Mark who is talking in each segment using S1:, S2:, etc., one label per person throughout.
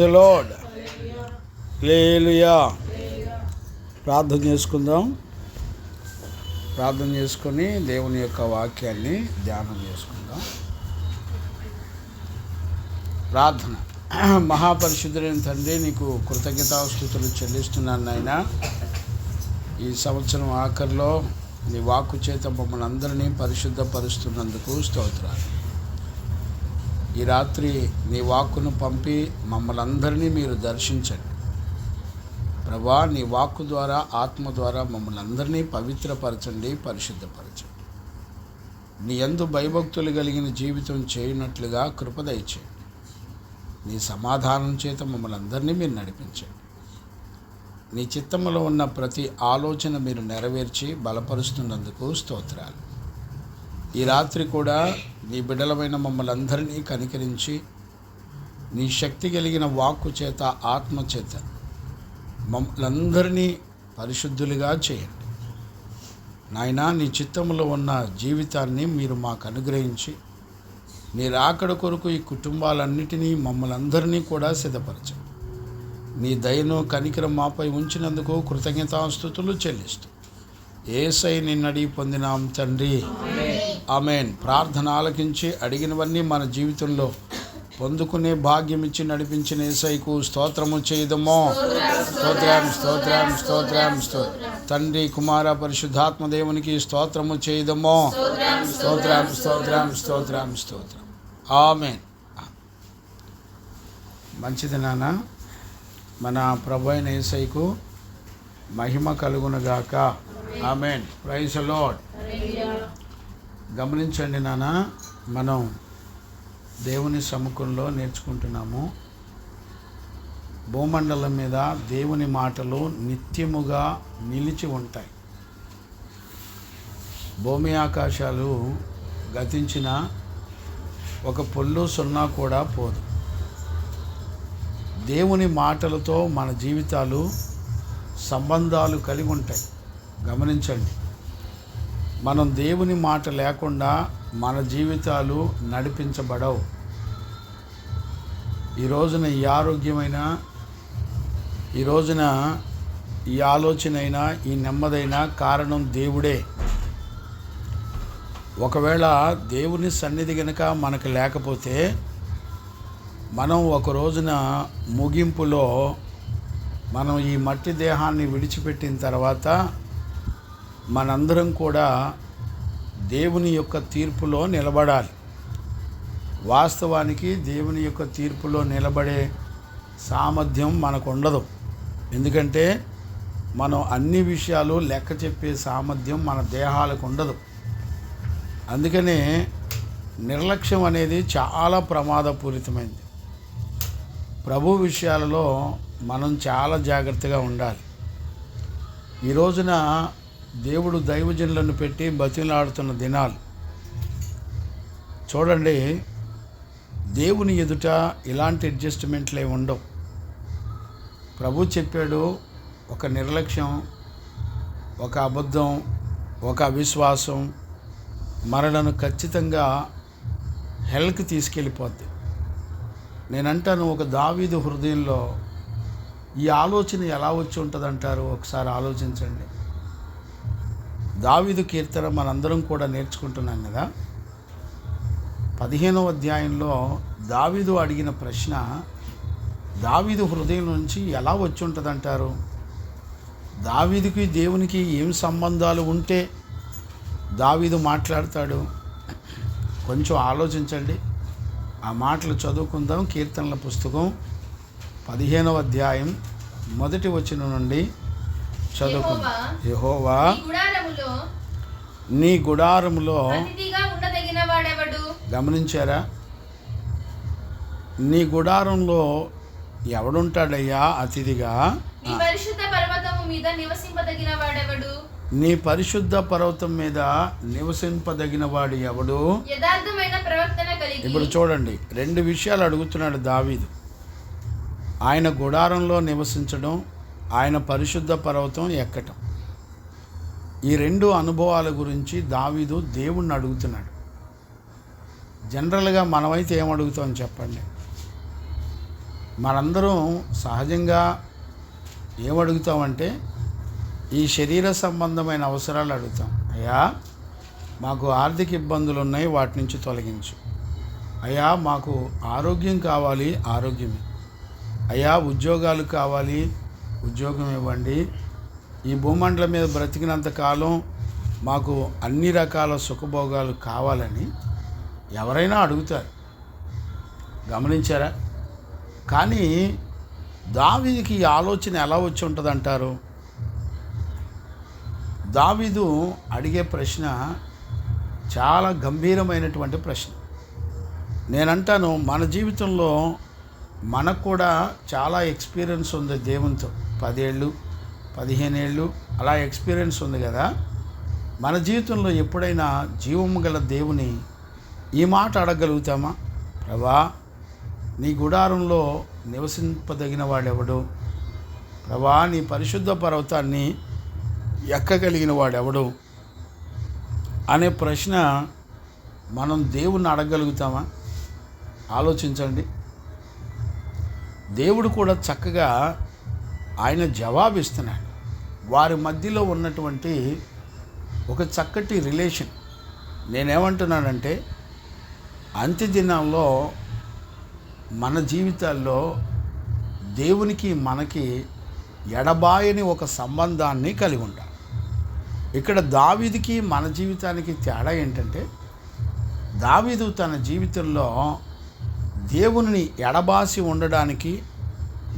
S1: Lord హల్లెలూయా. ప్రార్థన చేసుకుందాం. ప్రార్థన చేసుకొని దేవుని యొక్క వాక్యాన్ని ధ్యానం చేసుకుందాం. ప్రార్థన. మహాపరిశుద్ధుడైన తండ్రి, నీకు కృతజ్ఞతాస్తుతులు చెల్లిస్తున్నాను నాయన. ఈ సంవత్సరం ఆఖరిలో నీ వాక్కు చేత మమ్మల్ని అందరినీ పరిశుద్ధపరుస్తున్నందుకు స్తోత్రాలు. ఈ రాత్రి నీ వాక్కును పంపి మమ్మల్ని అందరినీ మీరు దర్శించండి ప్రభా. నీ వాక్కు ద్వారా, ఆత్మ ద్వారా మమ్మల్ని అందరినీ పవిత్రపరచండి, పరిశుద్ధపరచండి. నీ యందు భయభక్తులు కలిగిన జీవితం చేయనట్లుగా కృప దయచేయండి. నీ సమాధానం చేత మమ్మల్ని అందరినీ మీరు నడిపించండి. నీ చిత్తములో ఉన్న ప్రతి ఆలోచన మీరు నెరవేర్చి బలపరుస్తున్నందుకు స్తోత్రాలు. ఈ రాత్రి కూడా నీ బిడ్డలమైన మమ్మల్ని అందరినీ కనికరించి నీ శక్తి కలిగిన వాక్కు చేత, ఆత్మ చేత మమ్మల్ని అందరినీ పరిశుద్ధులుగా చేయండి నాయనా. నీ చిత్తములో ఉన్న జీవితాన్ని మీరు మాకు అనుగ్రహించి నీ రాకడ కొరకు ఈ కుటుంబాలన్నిటినీ మమ్మల్ని అందరినీ కూడా సిద్ధపరచండి. నీ దయను కనికరం మాపై ఉంచినందుకు కృతజ్ఞతాస్తుతులు చెల్లిస్తూ యేసయ్య నిన్నడిగి పొందినాం తండ్రి, ఆమేన్. ప్రార్థన ఆలకించి అడిగినవన్నీ మన జీవితంలో పొందుకునే భాగ్యం ఇచ్చి నడిపించిన యేసయ్యకు స్తోత్రము చేయదమో. స్తోత్రం స్తోత్రం స్తోత్రం స్తోత్రం. తండ్రి, కుమార, పరిశుద్ధాత్మ దేవునికి స్తోత్రము చేయదమో. స్తోత్రం స్తోత్రం స్తోత్రం స్తోత్రం. ఆమేన్. మంచిది నాన్న. మన ప్రభు అయిన యేసయ్యకు మహిమ కలుగునుగాక. ఆమేన్. Praise the lord. గమనించండి నాన్న, మనం దేవుని సముఖంలో నేర్చుకుంటున్నాము. భూమండలం మీద దేవుని మాటలు నిత్యముగా నిలిచి ఉంటాయి. భూమి ఆకాశాలు గతించిన ఒక పొల్లు సున్నా కూడా పోదు. దేవుని మాటలతో మన జీవితాలు సంబంధాలు కలిగి ఉంటాయి. గమనించండి, మనం దేవుని మాట లేకుండా మన జీవితాలు నడిపించబడవు. ఈ రోజున ఈ ఆరోగ్యమైన, ఈ రోజున ఈ ఆలోచనైనా, ఈ నెమ్మదైనా కారణం దేవుడే. ఒకవేళ దేవుని సన్నిధి గనుక మనకు లేకపోతే మనం ఒక రోజున ముగింపులో మనం ఈ మట్టి దేహాన్ని విడిచిపెట్టిన తర్వాత మనందరం కూడా దేవుని యొక్క తీర్పులో నిలబడాలి. వాస్తవానికి దేవుని యొక్క తీర్పులో నిలబడే సామర్థ్యం మనకు ఉండదు. ఎందుకంటే మనం అన్ని విషయాలు లెక్క చెప్పే సామర్థ్యం మన దేహాలకు ఉండదు. అందుకనే నిర్లక్ష్యం అనేది చాలా ప్రమాదపూరితమైంది. ప్రభు విషయాలలో మనం చాలా జాగ్రత్తగా ఉండాలి. ఈ రోజున దేవుడు దైవజనులను పెట్టి బతిలాడుతున్న దినాలు చూడండి. దేవుని ఎదుట ఇలాంటి అడ్జస్ట్మెంట్లే ఉండవు. ప్రభు చెప్పాడు, ఒక నిర్లక్ష్యం, ఒక అబద్ధం, ఒక అవిశ్వాసం మనలను ఖచ్చితంగా హెల్కి తీసుకెళ్ళిపోద్ది. నేనంటాను, ఒక దావీదు హృదయంలో ఈ ఆలోచన ఎలా వచ్చి ఉంటుందంటారు? ఒకసారి ఆలోచించండి. దావీదు కీర్తన మనందరం కూడా నేర్చుకుంటున్నాం కదా. 15వ అధ్యాయంలో దావీదు అడిగిన ప్రశ్న దావీదు హృదయం నుంచి ఎలా వచ్చి ఉంటుందంటారు? దావీదుకి దేవునికి ఏం సంబంధాలు ఉంటే దావీదు మాట్లాడతాడు? కొంచెం ఆలోచించండి. ఆ మాటలు చదువుకుందాం. కీర్తనల పుస్తకం 15వ అధ్యాయం 1వ వచనం నుండి చదువుకుందాం. యెహోవా నీ గుడారములో, గమనించారా? నీ గుడారంలో ఎవడుంటాడయ్యా అతిథిగా? నీ పరిశుద్ధ పర్వతం మీద నివసింపదగిన వాడు ఎవడు? ఇప్పుడు చూడండి, 2 విషయాలు అడుగుతున్నాడు దావీదు. ఆయన గుడారంలో నివసించడం, ఆయన పరిశుద్ధ పర్వతం ఎక్కటం. ఈ 2 అనుభవాల గురించి దావీదు దేవుణ్ణి అడుగుతున్నాడు. జనరల్గా మనమైతే ఏమడుగుతాం చెప్పండి? మనందరం సహజంగా ఏమడుగుతామంటే ఈ శరీర సంబంధమైన అవసరాలు అడుగుతాం. అయ్యా మాకు ఆర్థిక ఇబ్బందులు ఉన్నాయి, వాటి నుంచి తొలగించు. అయ్యా మాకు ఆరోగ్యం కావాలి, ఆరోగ్యమే. అయ్యా ఉద్యోగాలు కావాలి, ఉద్యోగం ఇవ్వండి. ఈ భూమండలం మీద బ్రతికినంత కాలం మాకు అన్ని రకాల సుఖభోగాలు కావాలని ఎవరైనా అడుగుతారు. గమనించారా? కానీ దావీదుకి ఈ ఆలోచన ఎలా వచ్చి ఉంటుంది అంటారు? దావీదు అడిగే ప్రశ్న చాలా గంభీరమైనటువంటి ప్రశ్న. నేనంటాను, మన జీవితంలో మనకు కూడా చాలా ఎక్స్పీరియన్స్ ఉంది దేవునితో. 10 ఏళ్ళు 15 ఏళ్ళు అలా ఎక్స్పీరియన్స్ ఉంది కదా. మన జీవితంలో ఎప్పుడైనా జీవము గల దేవుని ఈ మాట అడగగలుగుతామా? ప్రభా, నీ గుడారంలో నివసింపదగిన వాడెవడు? ప్రభా, నీ పరిశుద్ధ పర్వతాన్ని ఎక్కగలిగిన వాడెవడు అనే ప్రశ్న మనం దేవుణ్ణి అడగగలుగుతామా? ఆలోచించండి. దేవుడు కూడా చక్కగా ఆయన జవాబిస్తున్నాడు. వారి మధ్యలో ఉన్నటువంటి ఒక చక్కటి రిలేషన్. నేనేమంటున్నానంటే, అంత్య దినాల్లో మన జీవితాల్లో దేవునికి మనకి ఎడబాయని ఒక సంబంధాన్ని కలిగి ఉంటాం. ఇక్కడ దావీదుకి మన జీవితానికి తేడా ఏంటంటే, దావీదు తన జీవితంలో దేవుని ఎడబాసి ఉండడానికి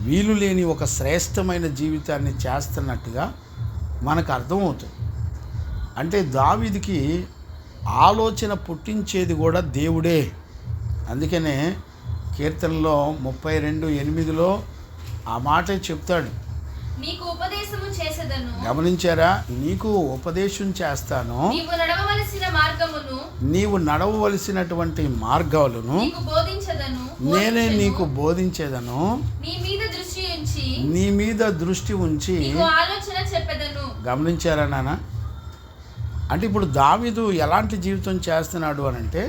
S1: వీలు లేని ఒక శ్రేష్టమైన జీవితాన్ని చేస్తున్నట్టుగా మనకు అర్థమవుతుంది. అంటే దావీదుకి ఆలోచన పుట్టించేది కూడా దేవుడే. అందుకనే కీర్తనలో 32:8 ఆ మాటే చెప్తాడు.
S2: నీకు ఉపదేశము చేసేదను.
S1: గమనించారా? నీకు ఉపదేశం చేస్తాను, నీవు నడవవలసినటువంటి మార్గాలను నేనే నీకు బోధించేదను, నీ మీద దృష్టి ఉంచి
S2: ఆలోచన చెప్పెదను.
S1: గమనించారా నాన్న? అంటే ఇప్పుడు దావీదు ఎలాంటి జీవితం చేస్తున్నాడు అని అంటే,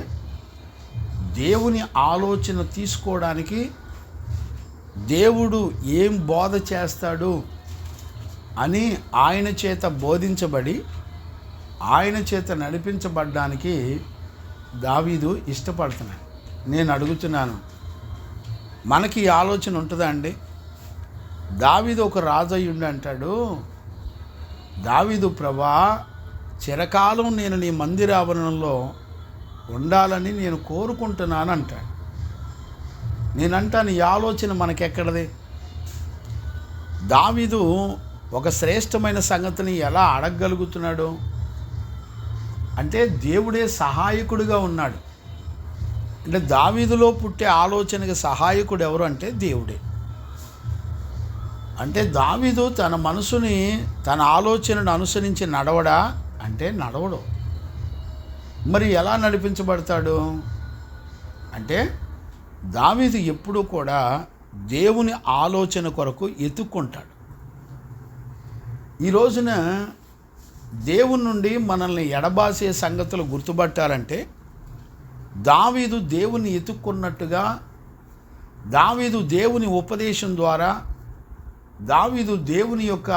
S1: దేవుని ఆలోచన తీసుకోవడానికి దేవుడు ఏం బోధ చేస్తాడు అని ఆయన చేత బోధించబడి ఆయన చేత నడిపించబడ్డానికి దావీదు ఇష్టపడుతున్నాడు. నేను అడుగుతున్నాను, మనకి ఈ ఆలోచన ఉంటుందా అండి? దావీదు ఒక రాజు అయ్యుండి అంటాడు, దావీదు, ప్రభా, చిరకాలం నేను నీ మందిరావరణంలో ఉండాలని నేను కోరుకుంటున్నాను అంటాడు. నేనంటాను, ఈ ఆలోచన మనకెక్కడది? దావీదు ఒక శ్రేష్టమైన సంగతిని ఎలా అడగగలుగుతున్నాడు అంటే, దేవుడే సహాయకుడిగా ఉన్నాడు. అంటే దావీదులో పుట్టే ఆలోచనకి సహాయకుడు ఎవరు అంటే దేవుడే. అంటే దావీదు తన మనసుని, తన ఆలోచనను అనుసరించి నడవడా అంటే నడవడు. మరి ఎలా నడిపించబడతాడు అంటే, దావీదు ఎప్పుడూ కూడా దేవుని ఆలోచన కొరకు ఎత్తుక్కుంటాడు. ఈ రోజున దేవుని నుండి మనల్ని ఎడబాసే సంగతులు గుర్తుపట్టాలంటే, దావీదు దేవుని ఎత్తుక్కున్నట్టుగా, దావీదు దేవుని ఉపదేశం ద్వారా, దావీదు దేవుని యొక్క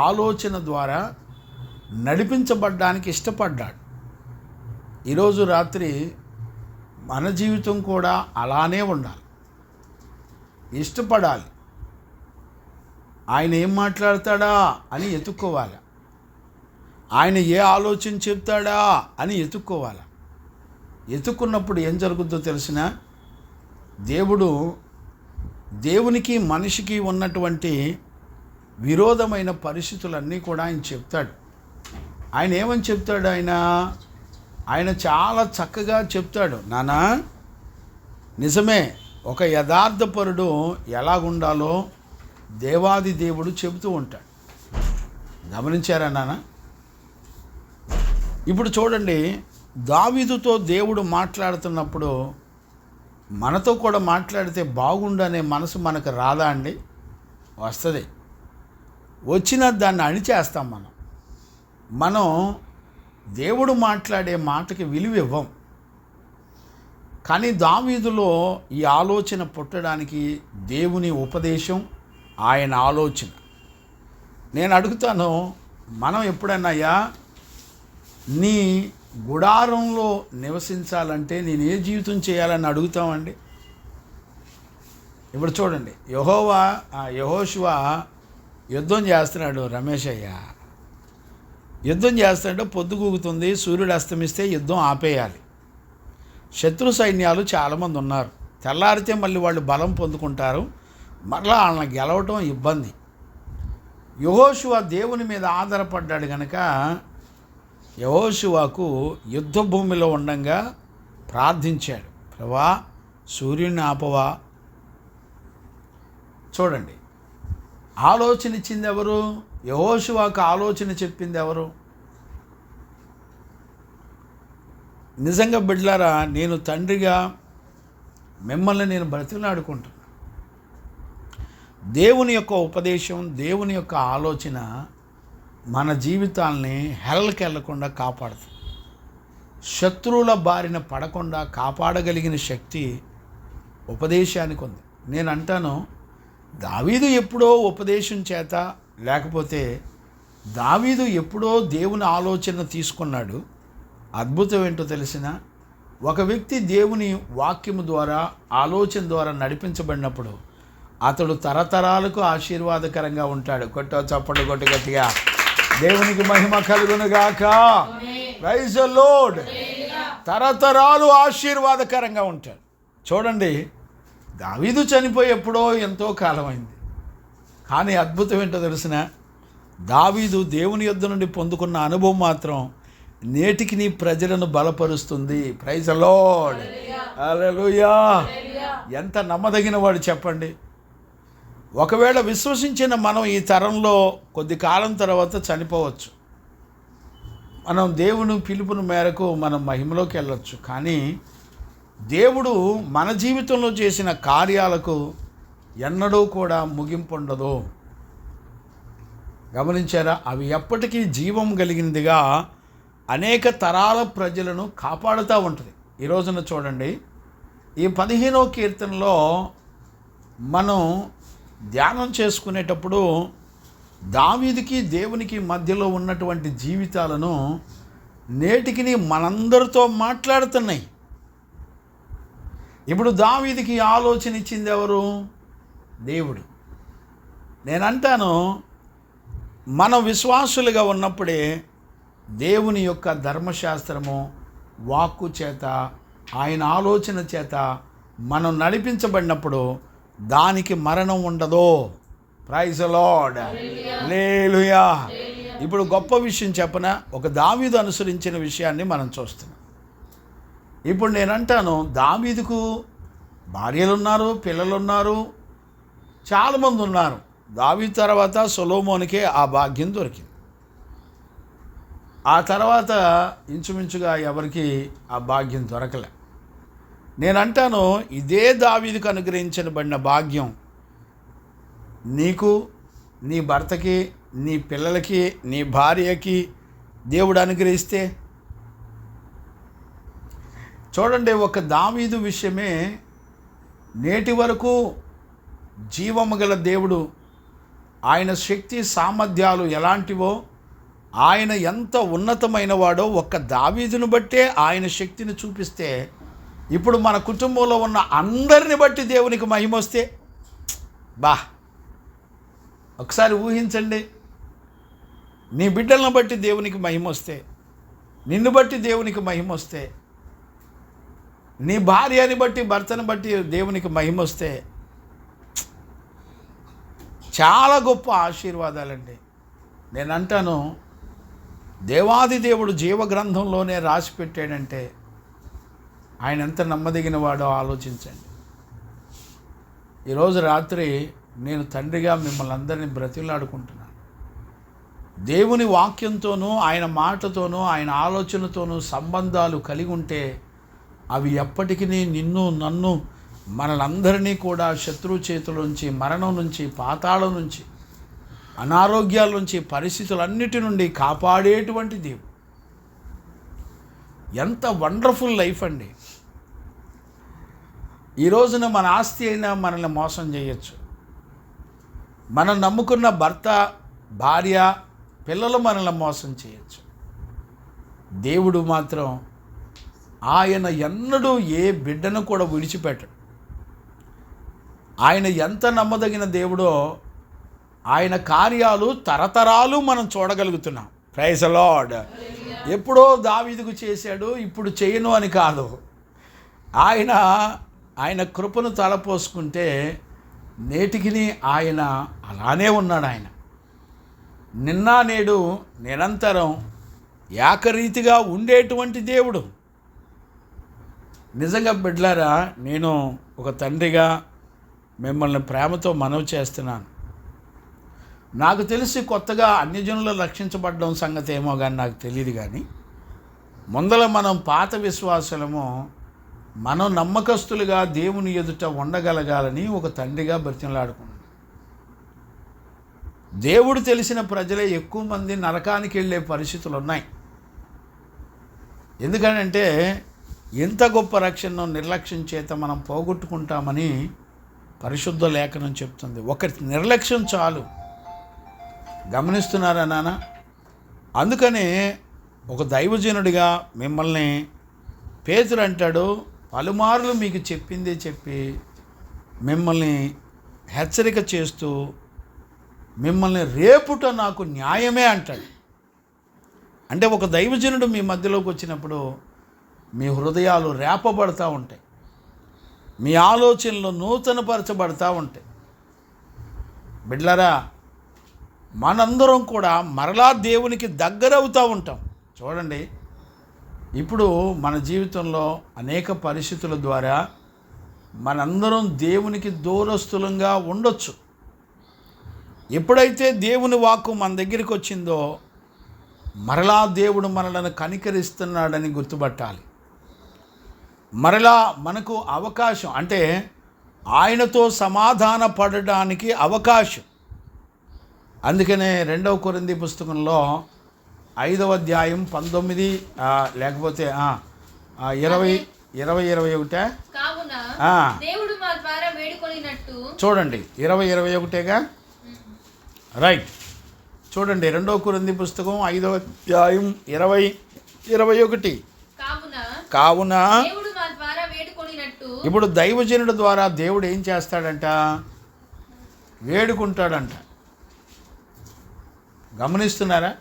S1: ఆలోచన ద్వారా నడిపించబడ్డానికి ఇష్టపడ్డాడు. ఈరోజు రాత్రి మన జీవితం కూడా అలానే ఉండాలి, ఇష్టపడాలి. ఆయన ఏం మాట్లాడతాడా అని ఎత్తుక్కోవాలి, ఆయన ఏ ఆలోచన చెప్తాడా అని ఎత్తుక్కోవాలి. ఎత్తుక్కున్నప్పుడు ఏం జరుగుతుందో తెలిసిన, దేవునికి మనిషికి ఉన్నటువంటి విరోధమైన పరిస్థితులన్నీ కూడా ఆయన చెప్తాడు. ఆయన ఏమని చెప్తాడు? ఆయన చాలా చక్కగా చెప్తాడు. నానా, నిజమే, ఒక యథార్థపరుడు ఎలాగుండాలో దేవాది దేవుడు చెబుతూ ఉంటాడు. గమనించారా నాన్న? ఇప్పుడు చూడండి, దావీదుతో దేవుడు మాట్లాడుతున్నప్పుడు మనతో కూడా మాట్లాడితే బాగుండనే మనసు మనకు రాదా అండి? వస్తుంది. వచ్చిన దాన్ని అణిచేస్తాం. మనం దేవుడు మాట్లాడే మాటకి విలువ ఇవ్వం. కానీ దావీదులో ఈ ఆలోచన పుట్టడానికి దేవుని ఉపదేశం, ఆయన ఆలోచన. నేను అడుగుతాను, మనం ఎప్పుడన్నా అయ్యా నీ గుడారంలో నివసించాలంటే నేను ఏ జీవితం చేయాలని అడుగుతామండి? ఇప్పుడు చూడండి, యెహోషువ యుద్ధం చేస్తున్నాడు. రమేష్ అయ్య యుద్ధం చేస్తుంటే పొద్దుగూగుతుంది, సూర్యుడు అస్తమిస్తే యుద్ధం ఆపేయాలి. శత్రు సైన్యాలు చాలామంది ఉన్నారు. తెల్లారితే మళ్ళీ వాళ్ళు బలం పొందుకుంటారు, మరలా వాళ్ళని గెలవటం ఇబ్బంది. యెహోషువ దేవుని మీద ఆధారపడ్డాడు కనుక యెహోషువకు యుద్ధ భూమిలో ఉండంగా ప్రార్థించాడు, ప్రభువా సూర్యుడిని ఆపవా. చూడండి, ఆలోచన ఇచ్చింది ఎవరు? యెహోషువకు ఆలోచన చెప్పింది ఎవరు? నిజంగా బిడ్డలారా, నేను తండ్రిగా మిమ్మల్ని నేను బ్రతిమలాడుకుంటున్నా. దేవుని యొక్క ఉపదేశం, దేవుని యొక్క ఆలోచన మన జీవితాల్ని హెల్కి వెళ్లకుండా కాపాడుతుంది. శత్రువుల బారిన పడకుండా కాపాడగలిగిన శక్తి ఉపదేశానికి ఉంది. నేను అంటాను, దావీదు ఎప్పుడో ఉపదేశం చేత, లేకపోతే దావీదు ఎప్పుడో దేవుని ఆలోచన తీసుకున్నాడు. అద్భుతం ఏంటో తెలిసిన, ఒక వ్యక్తి దేవుని వాక్యము ద్వారా, ఆలోచన ద్వారా నడిపించబడినప్పుడు అతడు తరతరాలకు ఆశీర్వాదకరంగా ఉంటాడు. కొట్ట చప్పడు కొట్టి గట్టిగా దేవునికి మహిమ కలుగునుగాక. Praise the Lord. తరతరాలు ఆశీర్వాదకరంగా ఉంటాడు. చూడండి, దావీదు చనిపోయి ఎప్పుడో ఎంతో కాలమైంది. కానీ అద్భుతం ఏంటో తెలిసిన, దావీదు దేవుని యొద్ద నుండి పొందుకున్న అనుభవం మాత్రం నేటికి నీ ప్రజలను బలపరుస్తుంది. Praise the lord. హల్లెలూయా. ఎంత నమ్మదగిన వాడు చెప్పండి. ఒకవేళ విశ్వసించిన మనం ఈ తరంలో కొద్ది కాలం తర్వాత చనిపోవచ్చు. మనం దేవుని పిలుపుని మేరకు మనం మహిమలోకి వెళ్ళొచ్చు. కానీ దేవుడు మన జీవితంలో చేసిన కార్యాలకు ఎన్నడూ కూడా ముగింపు ఉండదు. గమనించారా? అవి ఎప్పటికీ జీవం కలిగినదిగా అనేక తరాల ప్రజలను కాపాడుతూ ఉంటుంది. ఈ రోజున చూడండి, ఈ 15వ కీర్తనలో మనం ధ్యానం చేసుకునేటప్పుడు దావీదుకి దేవునికి మధ్యలో ఉన్నటువంటి జీవితాలను నేటికి మనందరితో మాట్లాడుతున్నాయి. ఇప్పుడు దావీదుకి ఆలోచన ఇచ్చింది ఎవరు? దేవుడు. నేనంటాను, మనం విశ్వాసులుగా ఉన్నప్పుడే దేవుని యొక్క ధర్మశాస్త్రము, వాక్కు చేత, ఆయన ఆలోచన చేత మనం నడిపించబడినప్పుడు దానికి మరణం ఉండదు. Praise the lord. హల్లెలూయా. ఇప్పుడు గొప్ప విషయం చెప్పనా? ఒక దావీదు అనుసరించిన విషయాన్ని మనం చూస్తున్నాం. ఇప్పుడు నేనంటాను, దావీదుకు భార్యలు ఉన్నారు, పిల్లలు ఉన్నారు, చాలామంది ఉన్నారు. దావీదు తర్వాత సొలొమోనుకే ఆ భాగ్యం దొరికింది. ఆ తర్వాత ఇంచుమించుగా ఎవరికి ఆ భాగ్యం దొరకలే. నేనంటాను, ఇదే దావీదుకు అనుగ్రహించబడిన భాగ్యం నీకు, నీ భర్తకి, నీ పిల్లలకి, నీ భార్యకి దేవుడు అనుగ్రహిస్తే, చూడండి, ఒక దావీదు విషయమే నేటి వరకు జీవము గల దేవుడు, ఆయన శక్తి సామర్థ్యాలు ఎలాంటివో, ఆయన ఎంత ఉన్నతమైన వాడో ఒక్క దావీదును బట్టే ఆయన శక్తిని చూపిస్తే, ఇప్పుడు మన కుటుంబంలో ఉన్న అందరిని బట్టి దేవునికి మహిమ వస్తే, ఒకసారి ఊహించండి. నీ బిడ్డలను బట్టి దేవునికి మహిమ వస్తే, నిన్ను బట్టి దేవునికి మహిమ వస్తే, నీ భార్యని బట్టి, భర్తను బట్టి దేవునికి మహిమ వస్తే, చాలా గొప్ప ఆశీర్వాదాలండి. నేను అంటాను, దేవాది దేవుడు జీవగ్రంథంలోనే రాసి పెట్టాడంటే ఆయన ఎంత నమ్మదగిన వాడో ఆలోచించండి. ఈరోజు రాత్రి నేను తండ్రిగా మిమ్మల్ని అందరినీ బ్రతిలాడుకుంటున్నాను. దేవుని వాక్యంతోనూ, ఆయన మాటతోనూ, ఆయన ఆలోచనతోనూ సంబంధాలు కలిగి ఉంటే అవి ఎప్పటికీ నిన్ను, నన్ను, మనలందరినీ కూడా శత్రువు చేతుల నుంచి, మరణం నుంచి, పాతాళం నుంచి, అనారోగ్యాల నుంచి, పరిస్థితులన్నిటి నుండి కాపాడేటువంటి దేవుడు. ఎంత వండర్ఫుల్ లైఫ్ అండి. ఈ రోజున మన ఆస్తి అయినా మనల్ని మోసం చేయొచ్చు. మనం నమ్ముకున్న భర్త, భార్య, పిల్లలు మనల్ని మోసం చేయొచ్చు. దేవుడు మాత్రం ఆయన ఎన్నడూ ఏ బిడ్డను కూడా విడిచిపెట్టడు. ఆయన ఎంత నమ్మదగిన దేవుడో ఆయన కార్యాలు తరతరాలు మనం చూడగలుగుతున్నాం. Praise the lord. ఎప్పుడో దావీదుకు చేశాడు, ఇప్పుడు చేయను అని కాదు. ఆయన కృపను తలపోసుకుంటే నేటికి ఆయన అలానే ఉన్నాడు. ఆయన నిన్న నేడు నిరంతరం ఏకరీతిగా ఉండేటువంటి దేవుడు. నిజంగా బిడ్డలారా, నేను ఒక తండ్రిగా మిమ్మల్ని ప్రేమతో మనవి చేస్తున్నాను. నాకు తెలిసి కొత్తగా అన్యజనులు రక్షించబడడం సంగతి ఏమో కానీ నాకు తెలియదు. కానీ ముందల మనం పాత విశ్వాసులము, మనం నమ్మకస్తులుగా దేవుని ఎదుట ఉండగలగాలని ఒక తండ్రిగా బ్రతిమలాడుకున్నాను. దేవుడు తెలిసిన ప్రజలే ఎక్కువ మంది నరకానికి వెళ్ళే పరిస్థితులు ఉన్నాయి. ఎందుకనంటే ఇంత గొప్ప రక్షణను నిర్లక్ష్యం చేత మనం పోగొట్టుకుంటామని పరిశుద్ధ లేఖనం చెప్తుంది. ఒక నిర్లక్ష్యం చాలు. గమనిస్తున్నారా నాన్న? అందుకనే ఒక దైవజనుడిగా మిమ్మల్ని పేతురు అంటాడు, పలుమార్లు మీకు చెప్పిందే చెప్పి మిమ్మల్ని హెచ్చరిక చేస్తూ మిమ్మల్ని రేపుట నాకు న్యాయమే అంటాడు. అంటే ఒక దైవజనుడు మీ మధ్యలోకి వచ్చినప్పుడు మీ హృదయాలు రేపబడతా ఉంటాయి, మీ ఆలోచనలు నూతనపరచబడతా ఉంటాయి. బిడ్డలారా, మనందరం కూడా మరలా దేవునికి దగ్గరవుతూ ఉంటాం. చూడండి, ఇప్పుడు మన జీవితంలో అనేక పరిస్థితుల ద్వారా మనందరం దేవునికి దూరస్తులంగా ఉండొచ్చు. ఎప్పుడైతే దేవుని వాక్కు మన దగ్గరికి వచ్చిందో మరలా దేవుడు మనలను కనికరిస్తున్నాడని గుర్తుపట్టాలి. మరలా మనకు అవకాశం, అంటే ఆయనతో సమాధాన పడడానికి అవకాశం. అందుకనే 2వ కొరింథీ పుస్తకంలో 5వ అధ్యాయం 19 లేకపోతే 20-21
S2: కావున దేవుడు మా ద్వారా వేడుకొనినట్టు. చూడండి,
S1: 20-21గా రైట్. చూడండి, 2వ కొరింథీ పుస్తకం 5వ అధ్యాయం 20-21. కావున
S2: దేవుడు మా ద్వారా వేడుకొనినట్టు.
S1: ఇప్పుడు దైవజనుడి ద్వారా దేవుడు ఏం చేస్తాడంట? వేడుకుంటాడంట. గమనిస్తున్నారా?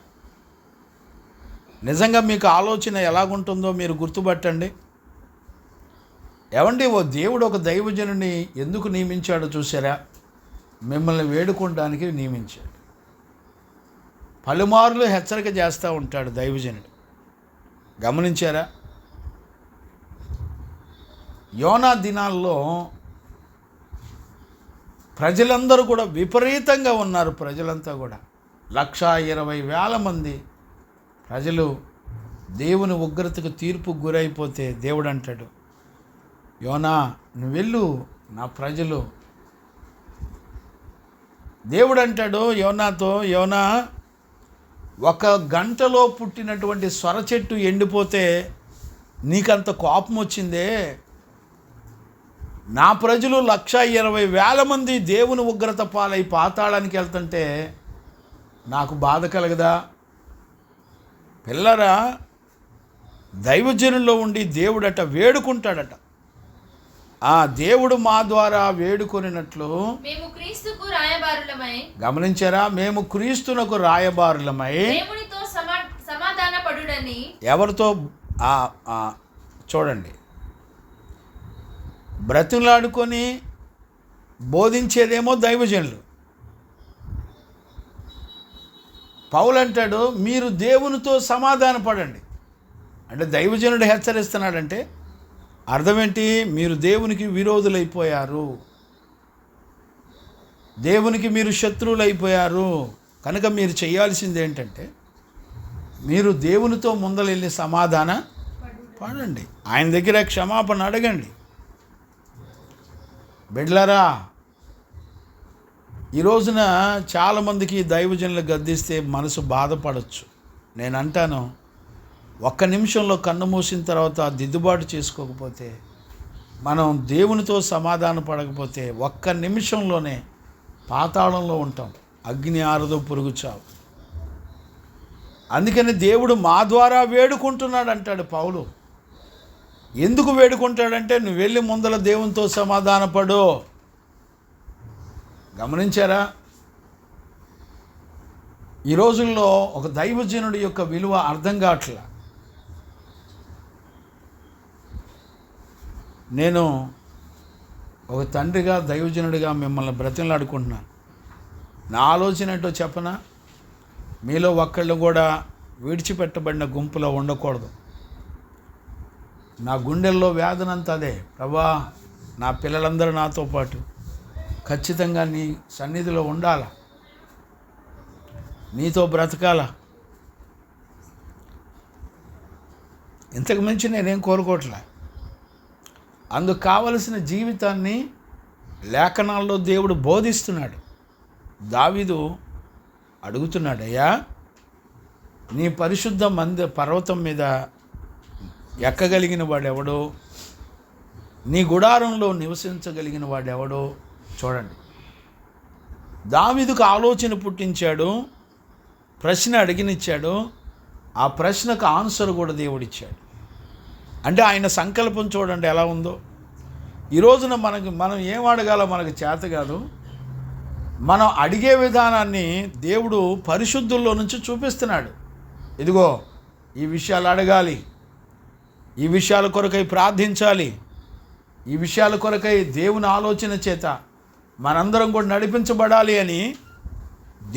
S1: నిజంగా మీకు ఆలోచన ఎలాగుంటుందో మీరు గుర్తుపట్టండి. ఏమండి, ఓ దేవుడు ఒక దైవజనుని ఎందుకు నియమించాడో చూసారా? మిమ్మల్ని వేడుకోవడానికి నియమించాడు. పలుమార్లు హెచ్చరిక చేస్తూ ఉంటాడు దైవజనుడు. గమనించారా? యోనా దినాల్లో ప్రజలందరూ కూడా విపరీతంగా ఉన్నారు. ప్రజలంతా కూడా 120,000 మంది ప్రజలు దేవుని ఉగ్రతకు తీర్పుకు గురైపోతే దేవుడు అంటాడు, యోనా నువ్వు వెళ్ళు, నా ప్రజలు. దేవుడు అంటాడు యోనాతో, యోనా 1 గంటలో పుట్టినటువంటి సొర చెట్టు ఎండిపోతే నీకంత కోపం వచ్చిందే? నా ప్రజలు 120,000 మంది దేవుని ఉగ్రత పాలై పాతాళానికి వెళ్తుంటే నాకు బాధ కలగదా? పిల్లరా, దైవజనుల్లో ఉండి దేవుడట వేడుకుంటాడట. ఆ దేవుడు మా ద్వారా వేడుకొనినట్లు
S2: మేము క్రీస్తుకు రాయబారులమై.
S1: గమనించారా? మేము క్రీస్తునకు రాయబారులమై
S2: దేవునితో సమాధానపడుడని.
S1: ఎవరితో? చూడండి, బ్రతిమలాడుకొని బోధించేదేమో దైవజనులు. పౌలు అంటాడు మీరు దేవునితో సమాధాన పడండి. అంటే దైవజనుడు హెచ్చరిస్తున్నాడంటే అర్థం ఏంటి? మీరు దేవునికి విరోధులైపోయారు, దేవునికి మీరు శత్రువులైపోయారు. కనుక మీరు చేయాల్సింది ఏంటంటే మీరు దేవునితో ముందలెళ్ళి సమాధాన పడండి, ఆయన దగ్గర క్షమాపణ అడగండి. బిడ్డలారా, ఈ రోజున చాలామందికి దైవజనులు గద్దిస్తే మనసు బాధపడవచ్చు. నేను అంటాను, 1 నిమిషంలో కన్ను మూసిన తర్వాత దిద్దుబాటు చేసుకోకపోతే మనం దేవునితో సమాధాన పడకపోతే ఒక్క నిమిషంలోనే పాతాళంలో ఉంటాం, అగ్ని ఆరదు, పురుగు చావు. అందుకని దేవుడు మా ద్వారా వేడుకుంటున్నాడు అంటాడు పౌలు. ఎందుకు వేడుకుంటాడంటే నువ్వు వెళ్ళి ముందల దేవునితో సమాధానపడు. గమనించారా? ఈ రోజుల్లో ఒక దైవజనుడి యొక్క విలువ అర్థం కావట్లా. నేను ఒక తండ్రిగా దైవజనుడిగా మిమ్మల్ని బ్రతిమలాడుకుంటున్నాను. నా ఆలోచన ఏంటో చెప్పనా? మీలో ఒక్కళ్ళు కూడా విడిచిపెట్టబడిన గుంపులో ఉండకూడదు. నా గుండెల్లో వేదనంతా అదే. ప్రభా, నా పిల్లలందరూ నాతో పాటు ఖచ్చితంగా నీ సన్నిధిలో ఉండాల, నీతో బ్రతకాల. ఇంతకు మించి నేనేం కోరుకోవట్లే. అందుకు కావలసిన జీవితాన్ని లేఖనాల్లో దేవుడు బోధిస్తున్నాడు. దావీదు అడుగుతున్నాడు, అయ్యా నీ పరిశుద్ధ పర్వతం మీద ఎక్కగలిగిన వాడెవడో, నీ గుడారంలో నివసించగలిగిన వాడెవడో చూడండి. దావీదుకు ఆలోచన పుట్టించాడు, ప్రశ్న అడిగినిచ్చాడు, ఆ ప్రశ్నకు ఆన్సర్ కూడా దేవుడిచ్చాడు. అంటే ఆయన సంకల్పం చూడండి ఎలా ఉందో. ఈ రోజున మనం ఏం అడగాలో మనకు చేత కాదు. మనం అడిగే విధానాన్ని దేవుడు పరిశుద్ధుల్లో నుంచి చూపిస్తున్నాడు. ఇదిగో ఈ విషయాలు అడగాలి, ఈ విషయాల కొరకై ప్రార్థించాలి, ఈ విషయాల కొరకై దేవుని ఆలోచన చేత మనందరం కూడా నడిపించబడాలి అని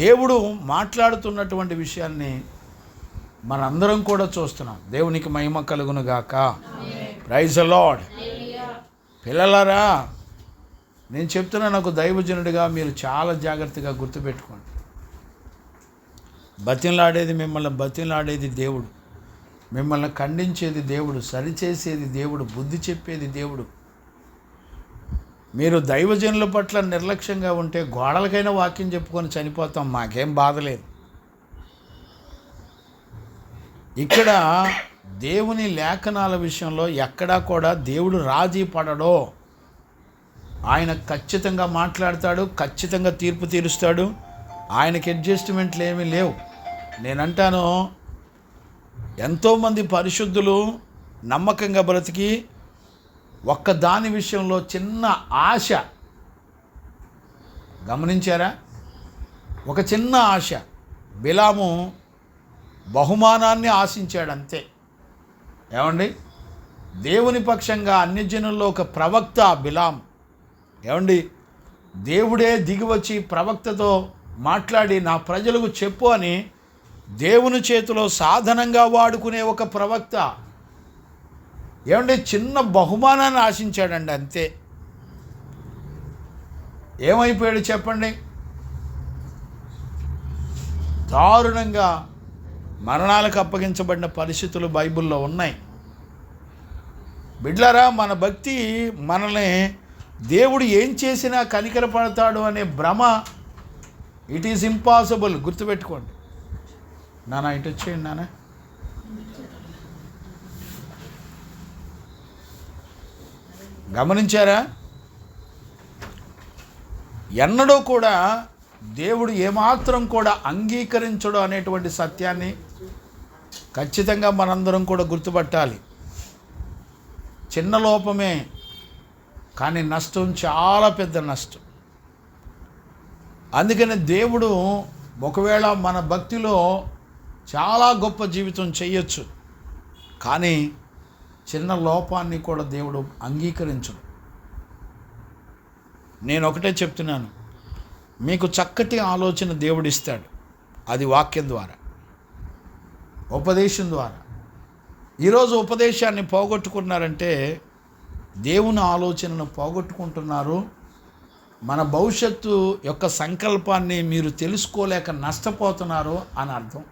S1: దేవుడు మాట్లాడుతున్నటువంటి విషయాన్ని మనందరం కూడా చూస్తున్నాం. దేవునికి మహిమ కలుగును గాక. Praise the Lord. పిల్లలారా, నేను చెప్తున్నా, నాకు దైవజనుడిగా మీరు చాలా జాగ్రత్తగా గుర్తుపెట్టుకోండి. బతిమలాడేది మిమ్మల్ని బతిమలాడేది దేవుడు, మిమ్మల్ని ఖండించేది దేవుడు, సరిచేసేది దేవుడు, బుద్ధి చెప్పేది దేవుడు. మీరు దైవజనుల పట్ల నిర్లక్ష్యంగా ఉంటే గోడలకైనా వాక్యం చెప్పుకొని చనిపోతాం, మాకేం బాధ లేదు. ఇక్కడ దేవుని లేఖనాల విషయంలో ఎక్కడా కూడా దేవుడు రాజీ పడడో. ఆయన ఖచ్చితంగా మాట్లాడతాడు, ఖచ్చితంగా తీర్పు తీరుస్తాడు. ఆయనకి అడ్జస్ట్మెంట్లు ఏమీ లేవు. నేనంటాను, ఎంతోమంది పరిశుద్ధులు నమ్మకంగా బ్రతికి ఒక్క దాని విషయంలో చిన్న ఆశ, గమనించారా? ఒక చిన్న ఆశ. బిలాము బహుమానాన్ని ఆశించాడు అంతే. ఏమండి? దేవుని పక్షంగా అన్యజనుల్లో ఒక ప్రవక్త బిలాం. ఏమండి? దేవుడే దిగివచ్చి ప్రవక్తతో మాట్లాడి నా ప్రజలకు చెప్పు అని దేవుని చేతిలో సాధనంగా వాడుకునే ఒక ప్రవక్త. ఏమండి? చిన్న బహుమానాన్ని ఆశించాడండి అంతే. ఏమైపోయాడు చెప్పండి? దారుణంగా మరణాలకు అప్పగించబడిన పరిస్థితులు బైబిల్లో ఉన్నాయి. బిడ్లారా, మన భక్తి మనల్ని దేవుడు ఏం చేసినా కనికరపడతాడు అనే భ్రమ, ఇట్ ఈజ్ ఇంపాసిబుల్. గుర్తుపెట్టుకోండి. నాన్న ఇటు వచ్చేయండి. నాన్న, గమనించారా? ఎన్నడూ కూడా దేవుడు ఏమాత్రం కూడా అంగీకరించడు అనేటువంటి సత్యాన్ని ఖచ్చితంగా మనందరం కూడా గుర్తుపట్టాలి. చిన్న లోపమే, కానీ నష్టం చాలా పెద్ద నష్టం. అందుకని దేవుడు ఒకవేళ మన భక్తిలో చాలా గొప్ప జీవితం చేయొచ్చు, కానీ చిన్న లోపాన్ని కూడా దేవుడు అంగీకరించడు. నేను ఒకటే చెప్తున్నాను, మీకు చక్కటి ఆలోచన దేవుడు ఇస్తాడు. అది వాక్యం ద్వారా, ఉపదేశం ద్వారా. ఈరోజు ఉపదేశాన్ని పోగొట్టుకున్నారంటే దేవుని ఆలోచనను పోగొట్టుకుంటున్నారు. మన భవిష్యత్తు యొక్క సంకల్పాన్ని మీరు తెలుసుకోలేక నష్టపోతున్నారు అని అర్థం.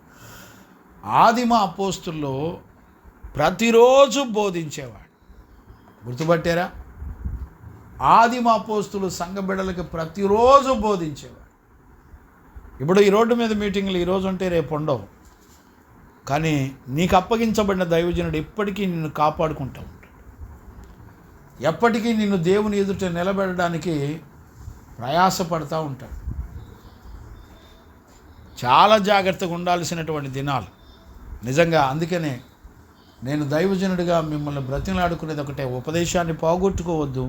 S1: ఆదిమ అపోస్తుల్లో ప్రతిరోజు బోధించేవాడు. గుర్తుపట్టారా? ఆదిమ అపోస్తులు సంఘ బిడ్డలకి ప్రతిరోజు బోధించేవాడు. ఇప్పుడు ఈ రోడ్డు మీద మీటింగ్లు ఈరోజు ఉంటే రేపు ఉండవు, కానీ నీకు అప్పగించబడిన దైవజనుడు ఎప్పటికీ నిన్ను కాపాడుకుంటూ ఉంటాడు. ఎప్పటికీ నిన్ను దేవుని ఎదుట నిలబెట్టడానికి ప్రయాసపడతా ఉంటాడు. చాలా జాగ్రత్తగా ఉండాల్సినటువంటి దినాలు నిజంగా. అందుకనే నేను దైవజనుడిగా మిమ్మల్ని బ్రతిమలాడుకునేది ఒకటే, ఉపదేశాన్ని పోగొట్టుకోవద్దు,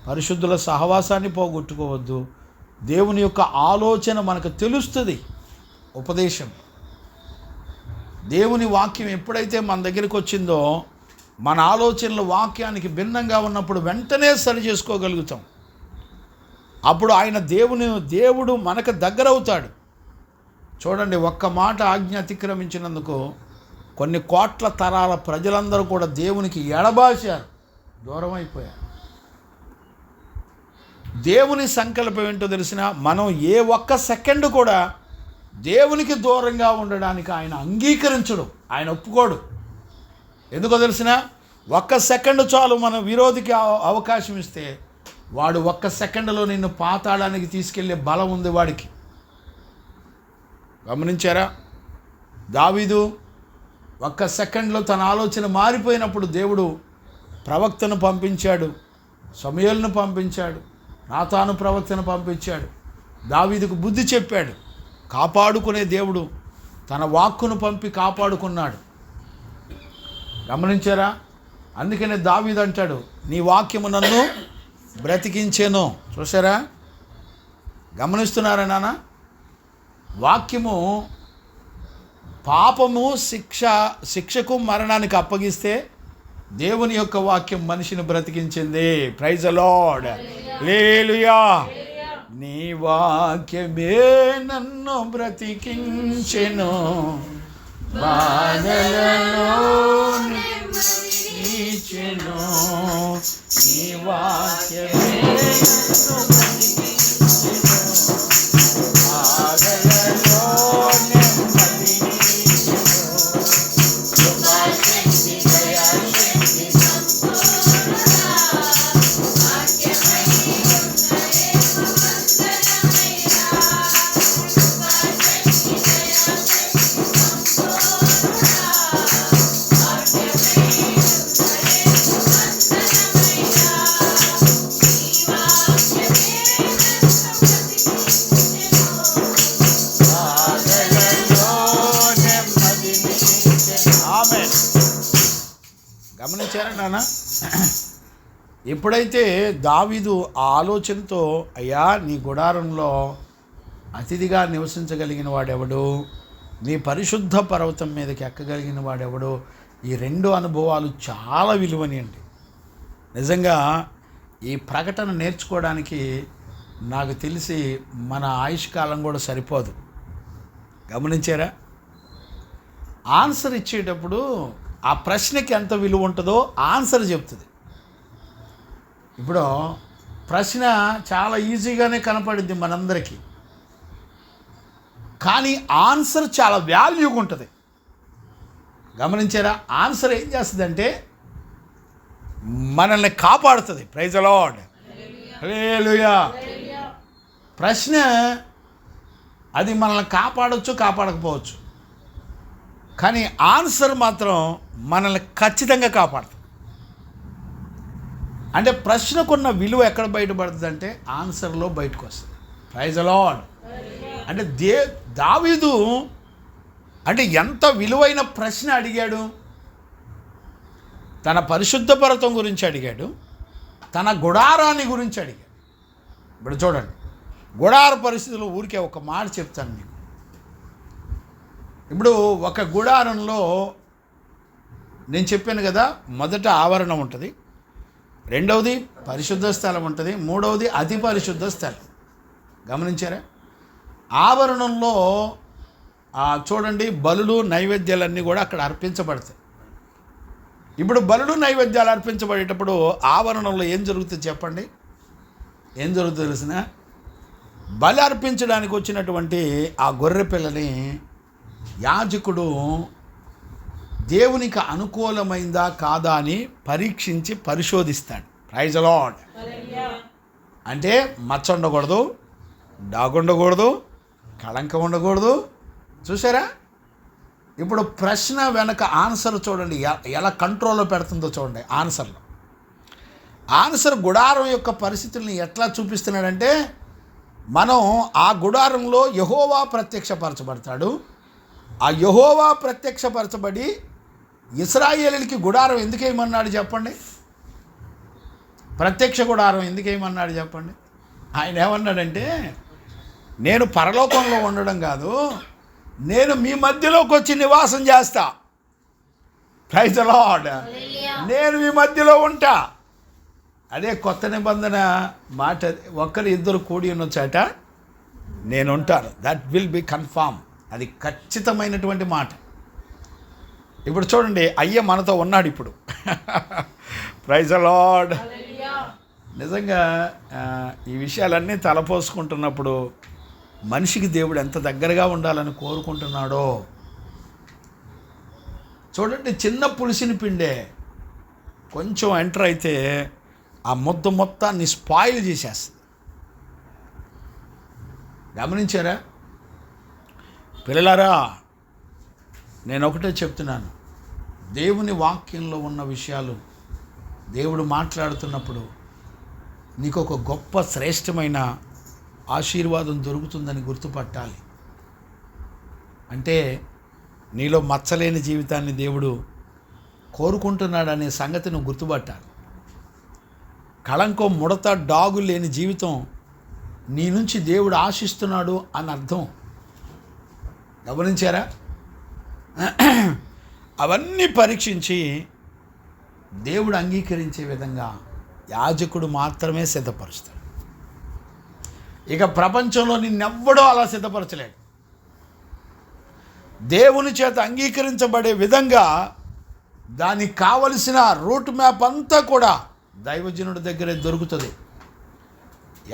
S1: పరిశుద్ధుల సహవాసాన్ని పోగొట్టుకోవద్దు. దేవుని యొక్క ఆలోచన మనకు తెలుస్తుంది. ఉపదేశం, దేవుని వాక్యం ఎప్పుడైతే మన దగ్గరికి వచ్చిందో మన ఆలోచనలు వాక్యానికి భిన్నంగా ఉన్నప్పుడు వెంటనే సరి చేసుకోగలుగుతాం. అప్పుడు ఆయన దేవుడు మనకు దగ్గర అవుతాడు. చూడండి, ఒక్క మాట ఆజ్ఞ అతిక్రమించినందుకు కొన్ని కోట్ల తరాల ప్రజలందరూ కూడా దేవునికి ఎడబాశారు, దూరం అయిపోయారు. దేవుని సంకల్పం ఏంటో తెలిసిన మనం ఏ ఒక్క సెకండ్ కూడా దేవునికి దూరంగా ఉండడానికి ఆయన అంగీకరించడు, ఆయన ఒప్పుకోడు. ఎందుకో తెలిసిన, ఒక్క సెకండ్ చాలు మన విరోధికి అవకాశం ఇస్తే వాడు ఒక్క సెకండ్లో నిన్ను పాతాళానికి తీసుకెళ్లే బలం ఉంది వాడికి. గమనించారా? దావీదు ఒక్క సెకండ్లో తన ఆలోచన మారిపోయినప్పుడు దేవుడు ప్రవక్తను పంపించాడు, సమూయేలును పంపించాడు, నాతాను ప్రవక్తను పంపించాడు, దావీదుకు బుద్ధి చెప్పాడు. కాపాడుకునే దేవుడు తన వాక్కును పంపి కాపాడుకున్నాడు. గమనించారా? అందుకనే దావీదు అంటాడు, నీ వాక్యము నన్ను బ్రతికించెను. చూసారా? గమనిస్తున్నారా నాన్న? వాక్యము పాపము శిక్షకు మరణానికి అప్పగిస్తే దేవుని యొక్క వాక్యం మనిషిని బ్రతికించింది. ప్రైజ్ ది లార్డ్, హల్లెలూయా. నీ వాక్యమే నన్ను బ్రతికించెను, బాధలలో నెమ్మదినిచ్చెను. నీ వాక్యమే నన్ను బ్రతికించెను, బాధలలో నెమ్మదినిచ్చెను. కృపాశక్తి దయాశక్తి గమనించారా నాన్న? ఎప్పుడైతే దావీదు ఆ ఆలోచనతో, అయ్యా నీ గుడారంలో అతిథిగా నివసించగలిగిన వాడెవడు, నీ పరిశుద్ధ పర్వతం మీదకి ఎక్కగలిగిన వాడెవడు, ఈ రెండు అనుభవాలు చాలా విలువని అండి. నిజంగా ఈ ప్రకటన నేర్చుకోవడానికి నాకు తెలిసి మన ఆయుష్కాలం కూడా సరిపోదు. గమనించారా? ఆన్సర్ ఇచ్చేటప్పుడు ఆ ప్రశ్నకి ఎంత విలువ ఉంటుందో ఆన్సర్ చెప్తుంది. ఇప్పుడు ప్రశ్న చాలా ఈజీగానే కనపడింది మనందరికీ, కానీ ఆన్సర్ చాలా వాల్యూగా ఉంటుంది. గమనించారా? ఆన్సర్ ఏం చేస్తుందంటే మనల్ని కాపాడుతుంది. ప్రైజ్ ది లార్డ్, హల్లెలూయా. ప్రశ్న అది మనల్ని కాపాడవచ్చు, కాపాడకపోవచ్చు, కానీ ఆన్సర్ మాత్రం మనల్ని ఖచ్చితంగా కాపాడుతుంది. అంటే ప్రశ్నకున్న విలువ ఎక్కడ బయటపడుతుంది అంటే ఆన్సర్లో బయటకు వస్తుంది. Praise the Lord. అంటే దావీదు అంటే ఎంత విలువైన ప్రశ్న అడిగాడు. తన పరిశుద్ధ పర్వతం గురించి అడిగాడు, తన గుడారాన్ని గురించి అడిగాడు. ఇప్పుడు చూడండి, గుడార పరిస్థితుల్లో ఊరికే ఒక మాట చెప్తాను మీకు. ఇప్పుడు ఒక గుడారంలో నేను చెప్పాను కదా, మొదట ఆవరణం ఉంటుంది, రెండవది పరిశుద్ధ స్థలం ఉంటుంది, మూడవది అతి పరిశుద్ధ స్థలం. గమనించారా? ఆవరణంలో చూడండి, బలులు నైవేద్యాలన్నీ కూడా అక్కడ అర్పించబడతాయి. ఇప్పుడు బలులు నైవేద్యాలు అర్పించబడేటప్పుడు ఆవరణంలో ఏం జరుగుతుంది చెప్పండి? ఏం జరుగుతుంది తెలిసిన? బలి అర్పించడానికి వచ్చినటువంటి ఆ గొర్రె పిల్లని యాజకుడు దేవునికి అనుకూలమైందా కాదా అని పరీక్షించి పరిశోధిస్తాడు. Praise the Lord. అంటే మచ్చ ఉండకూడదు, డాగు ఉండకూడదు, కళంకం ఉండకూడదు. చూసారా? ఇప్పుడు ప్రశ్న వెనక ఆన్సర్ చూడండి ఎలా కంట్రోల్లో పెడుతుందో చూడండి. ఆన్సర్లో ఆన్సర్ గుడారం యొక్క పరిస్థితుల్ని ఎట్లా చూపిస్తున్నాడంటే, మనం ఆ గుడారంలో యెహోవా ప్రత్యక్షపరచబడతాడు. ఆ యెహోవా ప్రత్యక్షపరచబడి ఇశ్రాయేలీయులకి గుడారం ఎందుకు వేయమన్నాడు చెప్పండి? ప్రత్యక్ష గుడారం ఎందుకు వేయమన్నాడు చెప్పండి? ఆయన ఏమన్నాడంటే, నేను పరలోకంలో ఉండడం కాదు, నేను మీ మధ్యలోకి వచ్చి నివాసం చేస్తా. Praise the Lord. నేను మీ మధ్యలో ఉంటా. అదే కొత్త నిబంధన మాట, ఒక్కరు ఇద్దరు కూడి ఉన్న చోట నేను ఉంటాను. That will be confirm. అది ఖచ్చితమైనటువంటి మాట. ఇప్పుడు చూడండి, అయ్య మనతో ఉన్నాడు ఇప్పుడు. Praise the Lord. నిజంగా ఈ విషయాలన్నీ తలపోసుకుంటున్నప్పుడు మనిషికి దేవుడు ఎంత దగ్గరగా ఉండాలని కోరుకుంటున్నాడో చూడండి. చిన్న పులిసిన పిండే కొంచెం ఎంటర్ అయితే ఆ ముద్ద మొత్తాన్ని స్పాయిల్ చేసేస్తుంది. గమనించారా పిల్లలారా? నేను ఒకటే చెప్తున్నాను, దేవుని వాక్యంలో ఉన్న విషయాలు దేవుడు మాట్లాడుతున్నప్పుడు నీకు ఒక గొప్ప శ్రేష్టమైన ఆశీర్వాదం దొరుకుతుందని గుర్తుపట్టాలి. అంటే నీలో మచ్చలేని జీవితాన్ని దేవుడు కోరుకుంటున్నాడనే సంగతి నువ్వు గుర్తుపట్టాలి. కళంకం, ముడత, డాగు లేని జీవితం నీ నుంచి దేవుడు ఆశిస్తున్నాడు అని అర్థం. గమనించారా? అవన్నీ పరీక్షించి దేవుడు అంగీకరించే విధంగా యాజకుడు మాత్రమే సిద్ధపరుస్తాడు. ఇక ప్రపంచంలో నిన్నెవ్వడో అలా సిద్ధపరచలేడు. దేవుని చేత అంగీకరించబడే విధంగా దానికి కావలసిన రూట్ మ్యాప్ అంతా కూడా దైవజనుడి దగ్గరే దొరుకుతుంది.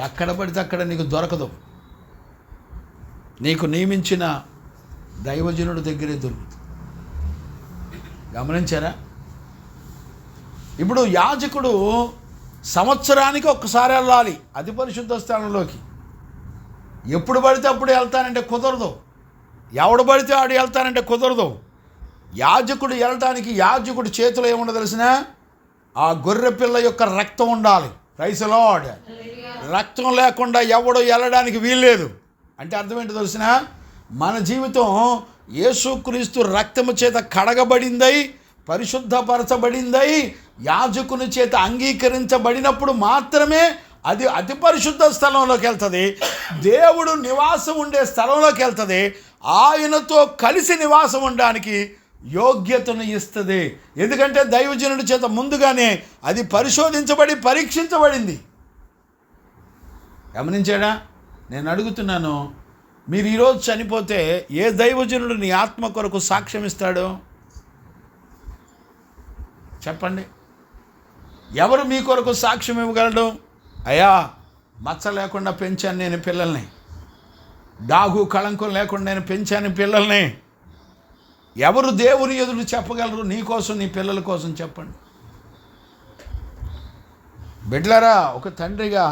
S1: ఎక్కడ పడితే అక్కడ నీకు దొరకదు. నీకు నియమించిన దైవజనుడి దగ్గరే దొరుకుతుంది. గమనించారా? ఇప్పుడు యాజకుడు సంవత్సరానికి ఒక్కసారి వెళ్ళాలి అతి పరిశుద్ధ స్థానంలోకి. ఎప్పుడు పడితే అప్పుడు వెళ్తానంటే కుదరదు. ఎవడు పడితే ఆడు వెళ్తానంటే కుదరదు. యాజకుడు వెళ్ళటానికి యాజకుడి చేతిలో ఏముండో తెలిసిన? ఆ గొర్రె పిల్ల యొక్క రక్తం ఉండాలి. Praise the Lord. రక్తం లేకుండా ఎవడు వెళ్ళడానికి వీల్లేదు. అంటే అర్థం ఏంటో తెలిసిన? మన జీవితం యేసుక్రీస్తు రక్తము చేత కడగబడిందై, పరిశుద్ధపరచబడిందై, యాజకుని చేత అంగీకరించబడినప్పుడు మాత్రమే అది అతి పరిశుద్ధ స్థలంలోకి వెళ్తుంది. దేవుడు నివాసం ఉండే స్థలంలోకి వెళ్తుంది. ఆయనతో కలిసి నివాసం ఉండడానికి యోగ్యతను ఇస్తుంది. ఎందుకంటే దైవజనుడి చేత ముందుగానే అది పరిశోధించబడి పరీక్షించబడింది. గమనించాడా? నేను అడుగుతున్నాను, మీరు ఈరోజు చనిపోతే ఏ దైవజనుడు నీ ఆత్మ కొరకు సాక్ష్యం ఇస్తాడు చెప్పండి? ఎవరు మీ కొరకు సాక్ష్యం ఇవ్వగలడు? అయ్యా, మచ్చ లేకుండా పెంచాను నేను పిల్లల్ని, డాగు కళంకం లేకుండా నేను పెంచాను పిల్లల్ని. ఎవరు దేవుని ఎదురు చెప్పగలరు నీ కోసం, నీ పిల్లల కోసం? చెప్పండి. బిడ్డలారా, ఒక తండ్రిగా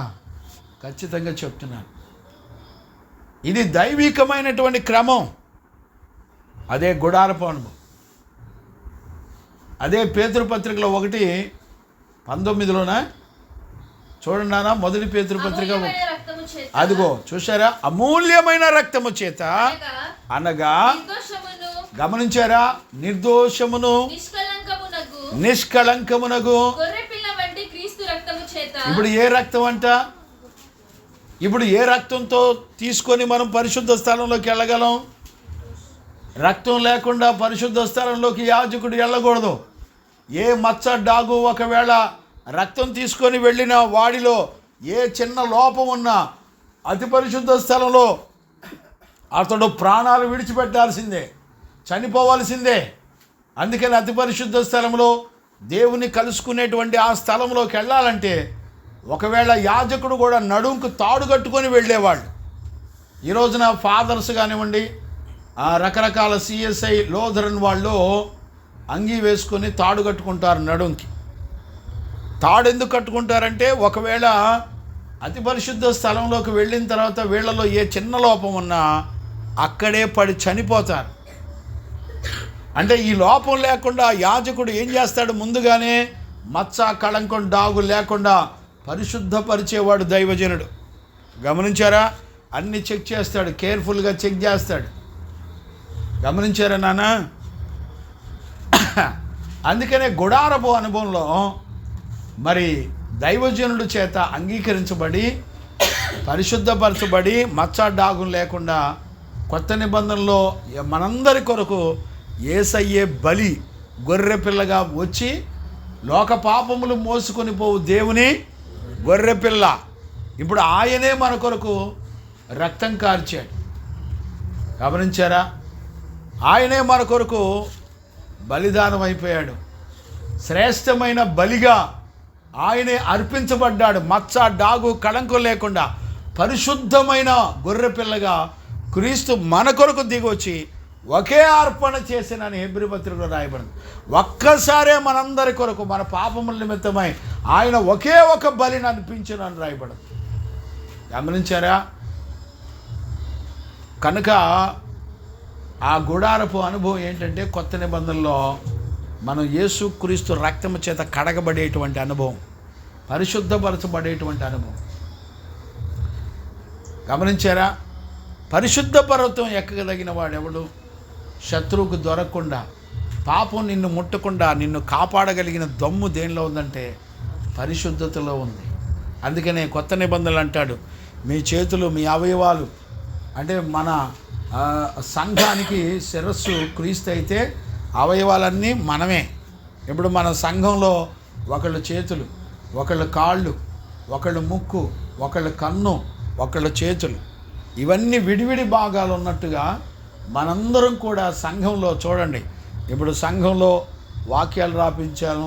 S1: ఖచ్చితంగా చెప్తున్నాను, ఇది దైవికమైనటువంటి క్రమం. అదే గుడారపు అనుభవం. అదే పేతురు పత్రికలో 1:19లోన చూడండి నాన్న, మొదటి పేతురు పత్రిక. అదిగో చూసారా? అమూల్యమైన రక్తము చేత అనగా, గమనించారా? నిర్దోషమును నిష్కళంకమునగు. ఇప్పుడు ఏ రక్తం అంట? ఇప్పుడు ఏ రక్తంతో తీసుకొని మనం పరిశుద్ధ స్థలంలోకి వెళ్ళగలం? రక్తం లేకుండా పరిశుద్ధ స్థలంలోకి యాజకుడు వెళ్ళకూడదు. ఏ మచ్చ, డాగు ఒకవేళ రక్తం తీసుకొని వెళ్ళిన వాడిలో ఏ చిన్న లోపం ఉన్నా అతి పరిశుద్ధ స్థలంలో అతడు ప్రాణాలు విడిచిపెట్టాల్సిందే, చనిపోవాల్సిందే. అందుకని అతి పరిశుద్ధ స్థలంలో దేవుని కలుసుకునేటువంటి ఆ స్థలంలోకి వెళ్ళాలంటే ఒకవేళ యాజకుడు కూడా నడుంకు తాడు కట్టుకొని వెళ్ళేవాళ్ళు. ఈ రోజున ఫాదర్స్ కానివ్వండి, రకరకాల సిఎస్ఐ లోధరన్ వాళ్ళు అంగీ వేసుకొని తాడు కట్టుకుంటారు నడుంకి. తాడు ఎందుకు కట్టుకుంటారంటే ఒకవేళ అతి పరిశుద్ధ స్థలంలోకి వెళ్ళిన తర్వాత వీళ్ళలో ఏ చిన్న లోపం ఉన్నా అక్కడే పడి చనిపోతారు. అంటే ఈ లోపం లేకుండా యాజకుడు ఏం చేస్తాడు? ముందుగానే మచ్చ కళంకం డాగు లేకుండా పరిశుద్ధపరిచేవాడు దైవజనుడు. గమనించారా? అన్ని చెక్ చేస్తాడు, కేర్ఫుల్గా చెక్ చేస్తాడు. గమనించారా నాన్న? అందుకనే గుడారపు అనుభవంలో మరి దైవజనుడు చేత అంగీకరించబడి పరిశుద్ధపరచబడి మచ్చ డాగు లేకుండా కొత్త నిబంధనలో మనందరి కొరకు యేసయ్యే బలి గొర్రె పిల్లగా వచ్చి లోక పాపములు మోసుకొని పోవు దేవుని గొర్రె పిల్ల. ఇప్పుడు ఆయనే మన కొరకు రక్తం కార్చాడు. గమనించారా? ఆయనే మన కొరకు బలిదానం అయిపోయాడు. శ్రేష్టమైన బలిగా ఆయనే అర్పించబడ్డాడు. మచ్చ డాగు కళంకం లేకుండా పరిశుద్ధమైన గొర్రె పిల్లగా క్రీస్తు మన కొరకు దిగొచ్చి ఒకే అర్పణ చేసినని హెబ్రీ పత్రికలో రాయబడింది. ఒక్కసారే మనందరి కొరకు మన పాపముల నిమిత్తమై ఆయన ఒకే ఒక బలిని అర్పించినని రాయబడింది. గమనించారా? కనుక ఆ గుడారపు అనుభవం ఏంటంటే కొత్త నిబంధనలో మనం యేసుక్రీస్తు రక్తము చేత కడగబడేటువంటి అనుభవం, పరిశుద్ధపరచబడేటువంటి అనుభవం. గమనించారా? పరిశుద్ధ పర్వతం ఎక్కగలిగిన వాడెవడు? శత్రువుకు దొరకకుండా, పాపం నిన్ను ముట్టకుండా నిన్ను కాపాడగలిగిన దమ్ము దేనిలో ఉందంటే పరిశుద్ధతలో ఉంది. అందుకనే కొత్త నిబంధనలు అంటాడు, మీ చేతులు మీ అవయవాలు అంటే మన సంఘానికి శిరస్సు క్రీస్తు అయితే అవయవాలన్నీ మనమే. ఇప్పుడు మన సంఘంలో ఒకళ్ళు చేతులు, ఒకళ్ళు కాళ్ళు, ఒకళ్ళు ముక్కు, ఒకళ్ళు కన్ను, ఒకళ్ళు చేతులు, ఇవన్నీ విడివిడి భాగాలు ఉన్నట్టుగా మనందరం కూడా సంఘంలో చూడండి. ఇప్పుడు సంఘంలో వాక్యాలు రాపించాను,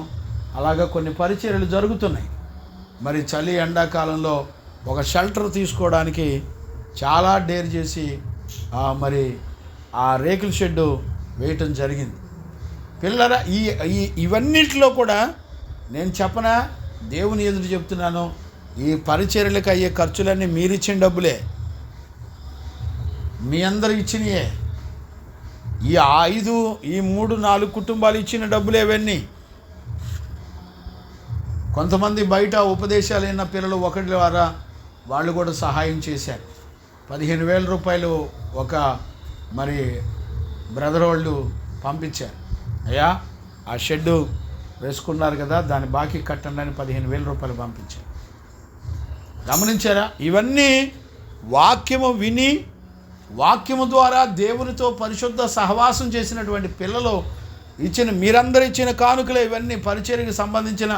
S1: అలాగా కొన్ని పరిచర్యలు జరుగుతున్నాయి. మరి చలి ఎండాకాలంలో ఒక షెల్టర్ తీసుకోవడానికి చాలా డేర్ చేసి మరి ఆ రేకుల షెడ్డు వేయటం జరిగింది. పిల్లల ఇవన్నిటిలో కూడా నేను చెప్పనా, దేవుని ఎదురు చెప్తున్నాను, ఈ పరిచర్యలకు అయ్యే ఖర్చులన్నీ మీరిచ్చిన డబ్బులే, మీ అందరు ఇచ్చినయే. ఈ 5 ఈ 3 4 కుటుంబాలు ఇచ్చిన డబ్బులే ఇవన్నీ. కొంతమంది బయట ఉపదేశాలు అయిన పిల్లలు ఒకటి ద్వారా వాళ్ళు కూడా సహాయం చేశారు. 15,000 రూపాయలు ఒక మరి బ్రదర్ వాళ్ళు పంపించారు. అయ్యా ఆ షెడ్డు వేసుకున్నారు కదా, దాని బాకీ కట్టండి అని 15,000 రూపాయలు పంపించారు. గమనించారా? ఇవన్నీ వాక్యము విని వాక్యము ద్వారా దేవునితో పరిశుద్ధ సహవాసం చేసినటువంటి పిల్లలు ఇచ్చిన, మీరందరూ ఇచ్చిన కానుకలే ఇవన్నీ. పరిచర్యకు సంబంధించిన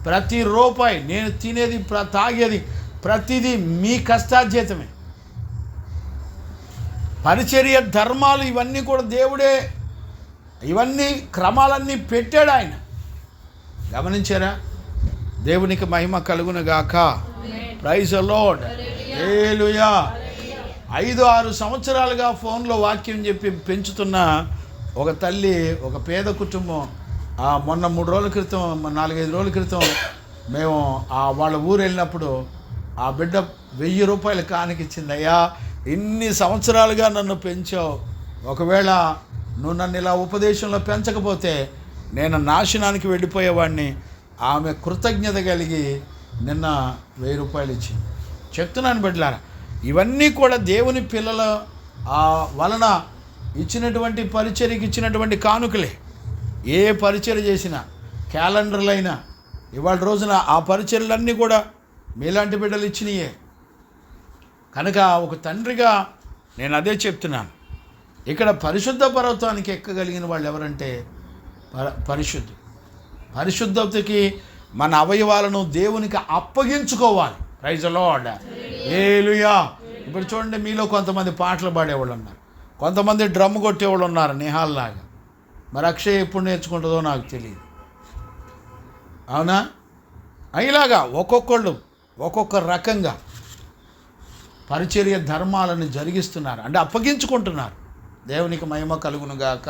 S1: ప్రతి రూపాయి, నేను తినేది తాగేది ప్రతిదీ మీ కష్టార్జితమే. పరిచర్య ధర్మాలు ఇవన్నీ కూడా దేవుడే ఇవన్నీ క్రమాలన్నీ పెట్టాడు ఆయన. గమనించారా? దేవునికి మహిమ కలుగును గాక. Praise the lord. హల్లెలూయా. 5-6 సంవత్సరాలుగా ఫోన్లో వాక్యం చెప్పి పెంచుతున్న ఒక తల్లి, ఒక పేద కుటుంబం మొన్న 3 రోజుల క్రితం 4-5 రోజుల క్రితం మేము వాళ్ళ ఊరు వెళ్ళినప్పుడు ఆ బిడ్డ 1000 రూపాయలు కానికిచ్చింది. అయ్యా ఇన్ని సంవత్సరాలుగా నన్ను పెంచావు, ఒకవేళ నువ్వు నన్ను ఇలా ఉపదేశంలో పెంచకపోతే నేను నాశనానికి వెళ్ళిపోయేవాడిని. ఆమె కృతజ్ఞత కలిగి నిన్న 1000 రూపాయలు ఇచ్చింది. చెప్తున్నాను బిడ్డలారా, ఇవన్నీ కూడా దేవుని పిల్లల వలన ఇచ్చినటువంటి పరిచర్యకి ఇచ్చినటువంటి కానుకలే. ఏ పరిచర్య చేసినా, క్యాలెండర్లైనా, ఇవాళ రోజున ఆ పరిచర్యలన్నీ కూడా మీలాంటి బిడ్డలు ఇచ్చినాయే. కనుక ఒక తండ్రిగా నేను అదే చెప్తున్నాను. ఇక్కడ పరిశుద్ధ పర్వతానికి ఎక్కగలిగిన వాళ్ళు ఎవరంటే పరిశుద్ధతకి మన అవయవాలను దేవునికి అప్పగించుకోవాలి. Praise the lord. హల్లెలూయా. ఇప్పుడు చూడండి, మీలో కొంతమంది పాటలు పాడేవాళ్ళు ఉన్నారు, కొంతమంది డ్రమ్ కొట్టేవాళ్ళు ఉన్నారు నేహాల్లాగా. మరి అక్షయ్ ఎప్పుడు నేర్చుకుంటుందో నాకు తెలియదు. అవునా? ఇలాగా ఒక్కొక్కళ్ళు ఒక్కొక్క రకంగా పరిచర్య ధర్మాలను జరిగిస్తున్నారు, అంటే అప్పగించుకుంటున్నారు. దేవునికి మహిమ కలుగును గాక.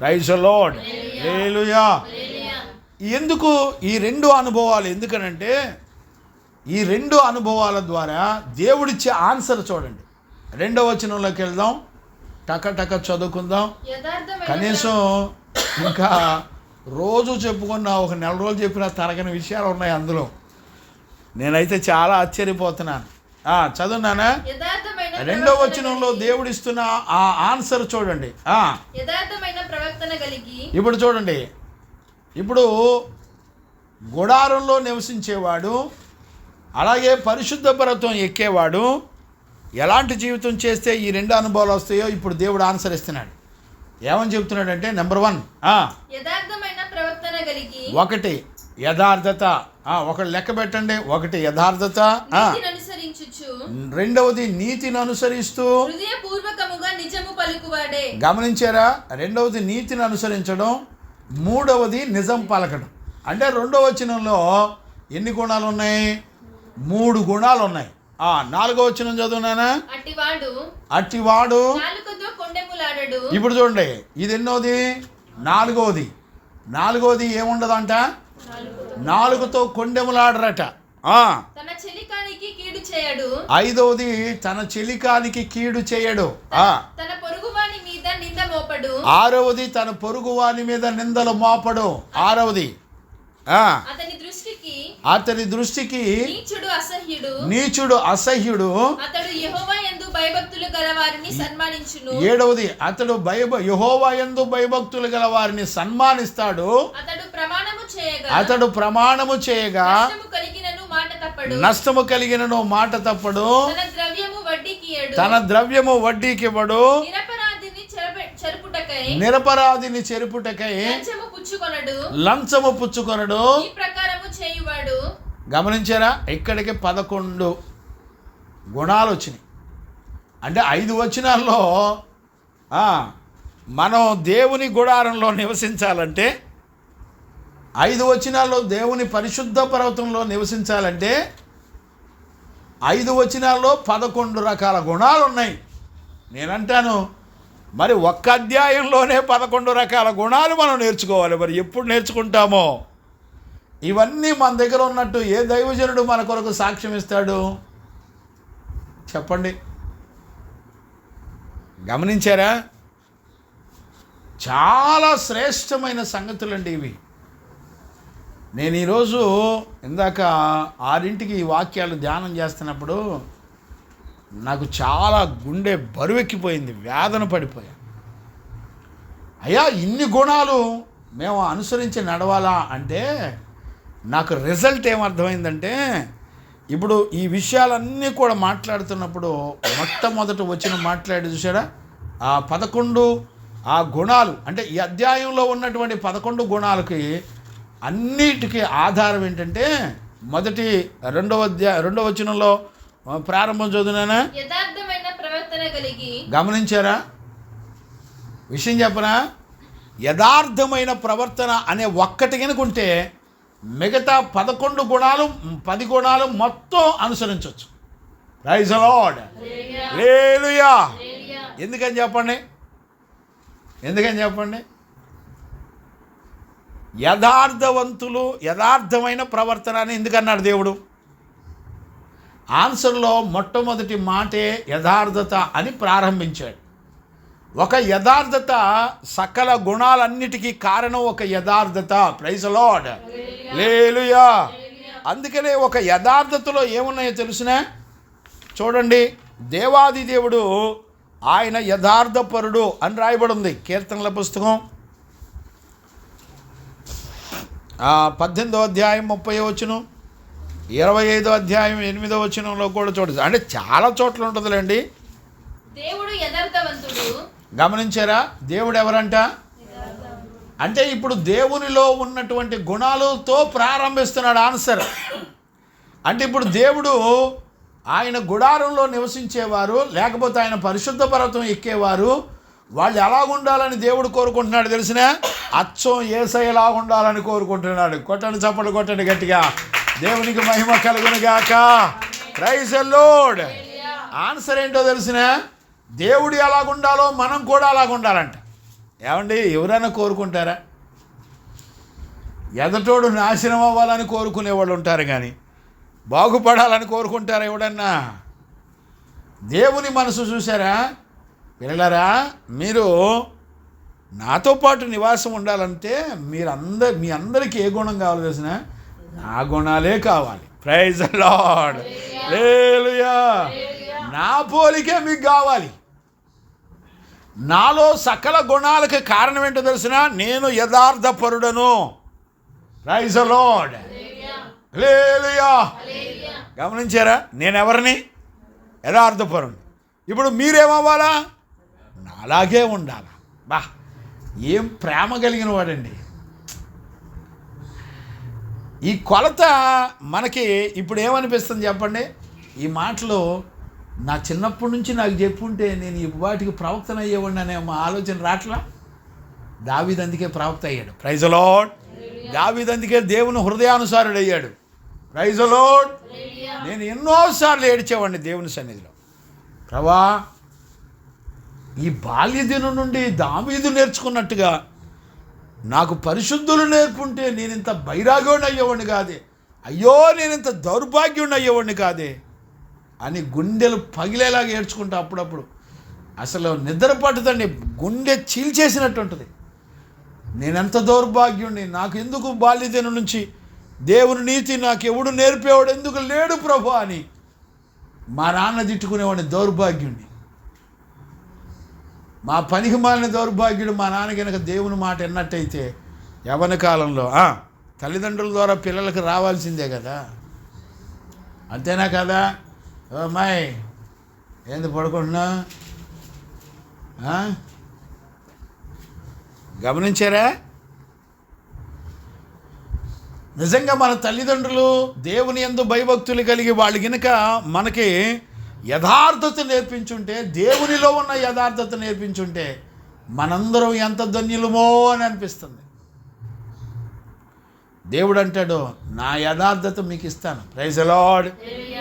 S1: Praise the lord. హల్లెలూయా. ఎందుకు ఈ 2 అనుభవాలు? ఎందుకనంటే ఈ 2 అనుభవాల ద్వారా దేవుడిచ్చే ఆన్సర్ చూడండి. 2వ వచనంలోకి వెళ్దాం, టక చదువుకుందాం. కనీసం ఇంకా రోజు చెప్పుకున్న ఒక నెల రోజులు చెప్పిన తరగని విషయాలు ఉన్నాయి అందులో. నేనైతే చాలా ఆశ్చర్యపోతున్నాను. చదువున్నానా? రెండో వచనంలో దేవుడు ఇస్తున్న ఆ ఆన్సర్ చూడండి.
S2: యథార్థమైన ప్రవర్తన కలిగి.
S1: ఇప్పుడు చూడండి, ఇప్పుడు గుడారంలో నివసించేవాడు, అలాగే పరిశుద్ధ పర్వతం ఎక్కేవాడు ఎలాంటి జీవితం చేస్తే ఈ రెండు అనుభవాలు వస్తాయో ఇప్పుడు దేవుడు ఆన్సర్ ఇస్తున్నాడు. ఏమని చెప్తున్నాడంటే, నెంబర్ 1
S2: యథార్థమైన ప్రవర్తన కలిగి.
S1: 1 యథార్థత. ఒకటి లెక్క పెట్టండి. 1 యథార్థత, రెండవది నీతిని అనుసరిస్తూ
S2: హృదయపూర్వకముగా నిజము పలుకువాడే.
S1: గమనించారా? రెండవది నీతిని అనుసరించడం, మూడవది నిజం పలకడం. అంటే రెండవ వచనంలో ఎన్ని గుణాలు ఉన్నాయి? 3 గుణాలు ఉన్నాయి. 4వ వచనం చదువునానా? అట్టివాడు
S2: నాలుకతో కొండెములాడడు.
S1: ఇప్పుడు చూడండి, ఇది ఎన్నోది? 4వది ఏముండదంట? నాలుగుతో కొండెములాడరట.
S2: తన చెలికానికి కీడు చేయడు.
S1: 5వది తన చెలికానికి కీడు చేయడు.
S2: తన పొరుగువాని మీద నింద మోపడు.
S1: 6వది తన పొరుగువాని మీద నిందలు మోపడు. 6వది అతని దృష్టికి నీచుడు అసహ్యుడు.
S2: అతడు యెహోవా యందు భయభక్తులు గల వారిని సన్మానించును.
S1: 7వది అతడు యెహోవా యందు భయభక్తులు గల వారిని సన్మానిస్తాడు. అతడు ప్రమాణము చేయగా నష్టము కలిగినను మాట తప్పడు. తన ద్రవ్యము వడ్డీకివ్వడు. నిరపరాధిని చెరుపుటకై లంచము పుచ్చుకొనడు. గమనించారా? ఇక్కడికి 11 గుణాలు వచ్చినాయి. అంటే 5 వచనాల్లో మనం దేవుని గుడారంలో నివసించాలంటే, 5 వచనాల్లో దేవుని పరిశుద్ధ పర్వతంలో నివసించాలంటే 5 వచనాల్లో 11 రకాల గుణాలు ఉన్నాయి. నేనంటాను, మరి ఒక్క అధ్యాయంలోనే 11 రకాల గుణాలు మనం నేర్చుకోవాలి. మరి ఎప్పుడు నేర్చుకుంటామో? ఇవన్నీ మన దగ్గర ఉన్నట్టు ఏ దైవజనుడు మన కొరకు సాక్ష్యం ఇస్తాడు చెప్పండి? గమనించారా? చాలా శ్రేష్టమైన సంగతులండి ఇవి. నేను ఈరోజు ఇందాక 6ంటికి ఈ వాక్యాలు ధ్యానం చేస్తున్నప్పుడు నాకు చాలా గుండె బరువెక్కిపోయింది, వేదన పడిపోయా. అయ్యా, ఇన్ని గుణాలు మేము అనుసరించి నడవాలా అంటే నాకు రిజల్ట్ ఏమర్థమైందంటే, ఇప్పుడు ఈ విషయాలన్నీ కూడా మాట్లాడుతున్నప్పుడు మొట్టమొదట వచ్చిన మాట్లాడి చూసారా? 11 గుణాలు, అంటే ఈ అధ్యాయంలో ఉన్నటువంటి 11 గుణాలకి అన్నిటికీ ఆధారం ఏంటంటే, రెండవ వచనంలో ప్రారంభం చదువునా?
S2: యథార్థమైన ప్రవర్తన కలిగి.
S1: గమనించారా? విషయం చెప్పనా? యథార్థమైన ప్రవర్తన అనే ఒక్కటి కనుకుంటే మిగతా 11 గుణాలు 10 గుణాలు మొత్తం అనుసరించవచ్చు. Praise the lord. హల్లెలూయా. ఎందుకని చెప్పండి? యథార్థవంతులు, యథార్థమైన ప్రవర్తన అని ఎందుకన్నాడు దేవుడు? ఆన్సర్లో మొట్టమొదటి మాటే యథార్థత అని ప్రారంభించాడు. ఒక యథార్థత, సకల గుణాలన్నిటికీ కారణం ఒక యథార్థత. Praise the lord. హల్లెలూయా. అందుకనే ఒక యథార్థతలో ఏమున్నాయో తెలుసునా? చూడండి, దేవాది దేవుడు ఆయన యథార్థపరుడు అని రాయబడి ఉంది. కీర్తనల పుస్తకం 18వ అధ్యాయం 30వ వచనం, 25వ అధ్యాయం 8వ వచనంలో కూడా చూడదు. అంటే చాలా చోట్ల ఉంటుందిలేండి.
S2: దేవుడు యథార్థవంతుడు.
S1: గమనించారా? దేవుడు ఎవరంట? అంటే ఇప్పుడు దేవునిలో ఉన్నటువంటి గుణాలతో ప్రారంభిస్తున్నాడు ఆన్సర్. అంటే ఇప్పుడు దేవుడు ఆయన గుడారంలో నివసించేవారు, లేకపోతే ఆయన పరిశుద్ధ పర్వతం ఎక్కేవారు, వాళ్ళు ఎలాగుండాలని దేవుడు కోరుకుంటున్నాడు తెలిసినా? అచ్చం యేసయ్యలా ఉండాలని కోరుకుంటున్నాడు. కొట్టండి, చప్పట్లు కొట్టండి గట్టిగా. దేవునికి మహిమ కలుగును గాక. Praise the lord. ఆన్సర్ ఏంటో తెలిసినా? దేవుడు ఎలాగుండాలో మనం కూడా అలాగుండాలంట. ఏమండి, ఎవరైనా కోరుకుంటారా? ఎదటోడు నాశనం అవ్వాలని కోరుకునే వాళ్ళు ఉంటారు, కానీ బాగుపడాలని కోరుకుంటారా ఎవడన్నా? దేవుని మనసు చూసారా? పిల్లలారా, మీరు నాతో పాటు నివాసం ఉండాలంటే మీ అందరికీ ఏ గుణం కావాలి తెలిసిన? నా గుణాలే కావాలి. Praise the lord. హల్లెలూయా. నా పోలికే మీకు కావాలి. నాలో సకల గుణాలకు కారణం ఏంటో తెలిసిన? నేను యథార్థపరుడను. Praise the lord. హల్లెలూయా. గమనించారా? నేను ఎవరిని? యథార్థపరుడు. ఇప్పుడు మీరేమవ్వాలా? నాలాగే ఉండాలా. బా, ఏం ప్రేమ కలిగిన వాడండి. ఈ కొలత మనకి ఇప్పుడు ఏమనిపిస్తుంది చెప్పండి? ఈ మాటలు నా చిన్నప్పటి నుంచి నాకు చెప్పుంటే నేను ఈ వాటికి ప్రవక్తన అయ్యేవాడిని అనే మా ఆలోచన రాట్లా. దావీదు అందుకే ప్రవక్త అయ్యాడు. Praise the Lord. దావీదు అందుకే దేవుని హృదయానుసారుడు అయ్యాడు. Praise the Lord. నేను ఎన్నోసార్లు ఏడ్చేవాడిని దేవుని సన్నిధిలో. ప్రభా, ఈ బాల్యదినం నుండి దావీదు నేర్చుకున్నట్టుగా నాకు పరిశుద్ధులు నేర్పుంటే నేను ఇంత బైరాగ్యుడిని అయ్యేవాడిని కాదే, అయ్యో నేను ఇంత దౌర్భాగ్యుడిని అయ్యేవాడిని కాదే అని గుండెలు పగిలేలాగా ఏడ్చుకుంటా. అప్పుడప్పుడు అసలు నిద్ర పట్టుదండి, గుండె చీల్చేసినట్టు ఉంటుంది. నేనెంత దౌర్భాగ్యుడిని, నాకు ఎందుకు బాల్యదినం నుంచి దేవుని నీతి నాకు ఎవడు నేర్పేవాడు ఎందుకు లేడు ప్రభు అని మా నాన్న తిట్టుకునేవాడిని దౌర్భాగ్యుడిని. మా పనికి మాలిన దౌర్భాగ్యుడు మా నాన్న కనుక దేవుని మాట విన్నట్టయితే యవ్వన కాలంలో తల్లిదండ్రుల ద్వారా పిల్లలకు రావాల్సిందే కదా, అంతేనా కదా? అమ్మాయి ఏంది పడుకుంటున్నా? గమనించారా? నిజంగా మన తల్లిదండ్రులు దేవుని యందు భయభక్తులు కలిగి వాళ్ళు కనుక మనకి యథార్థత నేర్పించుంటే, దేవునిలో ఉన్న యథార్థత నేర్పించుంటే మనందరం ఎంత ధన్యులమో అని అనిపిస్తుంది. దేవుడు అంటాడు, నా యథార్థత మీకు ఇస్తాను. Praise the lord.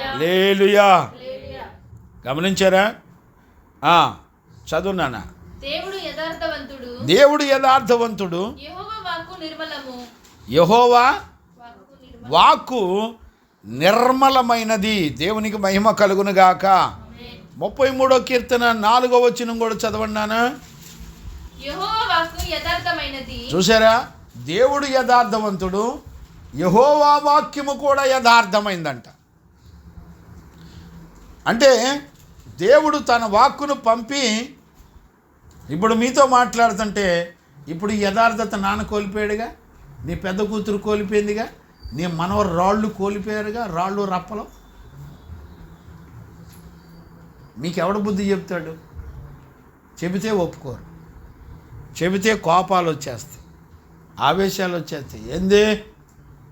S1: హల్లెలూయా. గమనించారా? చదువునానా? దేవుడు యథార్థవంతుడు. యెహోవా వాక్కు నిర్మలమైనది. దేవునికి మహిమ కలుగును గాక. 33వ కీర్తన 4వ వచనం కూడా చదవండినా. చూసారా? దేవుడు యథార్థవంతుడు, యెహోవా వాక్యము కూడా యథార్థమైందంట. అంటే దేవుడు తన వాక్కును పంపి ఇప్పుడు మీతో మాట్లాడుతుంటే, ఇప్పుడు యథార్థత నాన్న కోల్పోయాడుగా, నీ పెద్ద కూతురు కోల్పోయిందిగా, నీ మనవరు రాళ్ళు కోల్పోయారుగా, రాళ్ళు రప్పలు. మీకు ఎవడ బుద్ధి చెప్తాడు? చెబితే ఒప్పుకోరు, చెబితే కోపాలు వచ్చేస్తాయి, ఆవేశాలు వచ్చేస్తాయి. ఏంది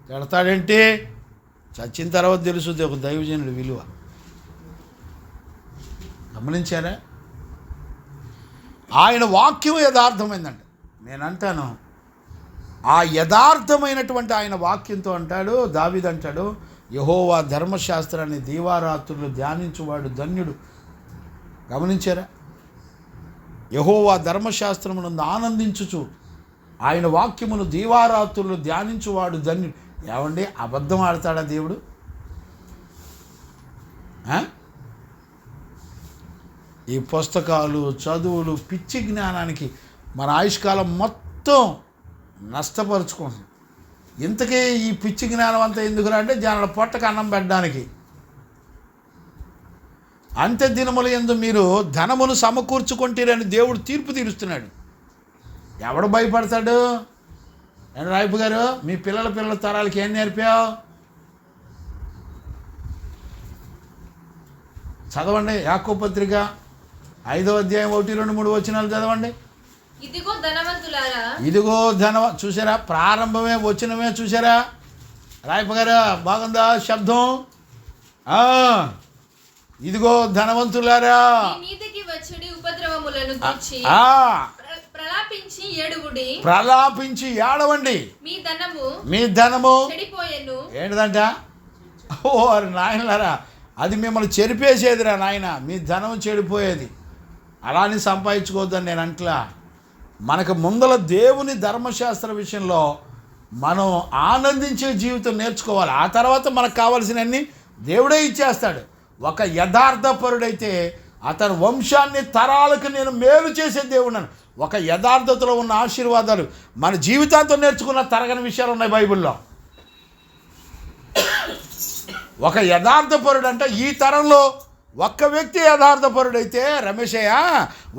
S1: తిడతాడంటే చచ్చిన తర్వాత తెలుస్తుంది ఒక దైవజనుడి విలువ. గమనించారా? ఆయన వాక్యం యథార్థమైందంట. నేను అంటాను, ఆ యథార్థమైనటువంటి ఆయన వాక్యంతో అంటాడు దావీదు అంటాడు, యెహోవా ధర్మశాస్త్రాన్ని దీవారాత్రులు ధ్యానించువాడు ధన్యుడు. గమనించారా? యెహోవా ధర్మశాస్త్రమునందు ఆనందించుచు ఆయన వాక్యమును దీవారాత్రులు ధ్యానించువాడు ధన్యుడు. ఏమండి, అబద్ధం ఆడతాడా దేవుడు? ఈ పుస్తకాలు చదువులు పిచ్చి జ్ఞానానికి మన ఆయుష్కాలం మొత్తం నష్టపరుచుకుంటుంది. ఇంతకీ ఈ పిచ్చి జ్ఞానం అంతా ఎందుకురా అంటే జనాల పొట్టకు అన్నం పెట్టడానికి. అంత్య దినముల యందు మీరు ధనమును సమకూర్చుకుంటారని దేవుడు తీర్పు తీరుస్తున్నాడు. ఎవడు భయపడతాడు? రాయపు గారు, మీ పిల్లల తరాలకి ఏం నేర్పావు? చదవండి. యాకోబు పత్రిక 5వ అధ్యాయం 1, 2, 3 వచనాలు చదవండి. ఇదిగో చూసారా? ప్రారంభమే వచనమే. చూసారా రాయపు గారు? బాగుందా శబ్దం? ఇదిగో ధనవంతులారా, ప్రలాపించి ఏడవండి, మీ ధనము ఏంటిదంట? ఓ నాయనలారా, అది మిమ్మల్ని చెరిపేసేదిరా నాయన. మీ ధనం చెడిపోయేది. అలాని సంపాదించుకోవద్దని నేను అంటలా. మనకు ముందల దేవుని ధర్మశాస్త్ర విషయంలో మనం ఆనందించే జీవితం నేర్చుకోవాలి. ఆ తర్వాత మనకు కావాల్సినవన్నీ దేవుడే ఇచ్చేస్తాడు. ఒక యథార్థపరుడైతే అతని వంశాన్ని తరాలకు నేను మేలు చేసే దేవుడు. ఒక యథార్థతలో ఉన్న ఆశీర్వాదాలు మన జీవితాంతం నేర్చుకున్న తరగని విషయాలు ఉన్నాయి బైబిల్లో. ఒక యథార్థపరుడు అంటే ఈ తరంలో ఒక్క వ్యక్తి యథార్థపరుడైతే, రమేశయ్య,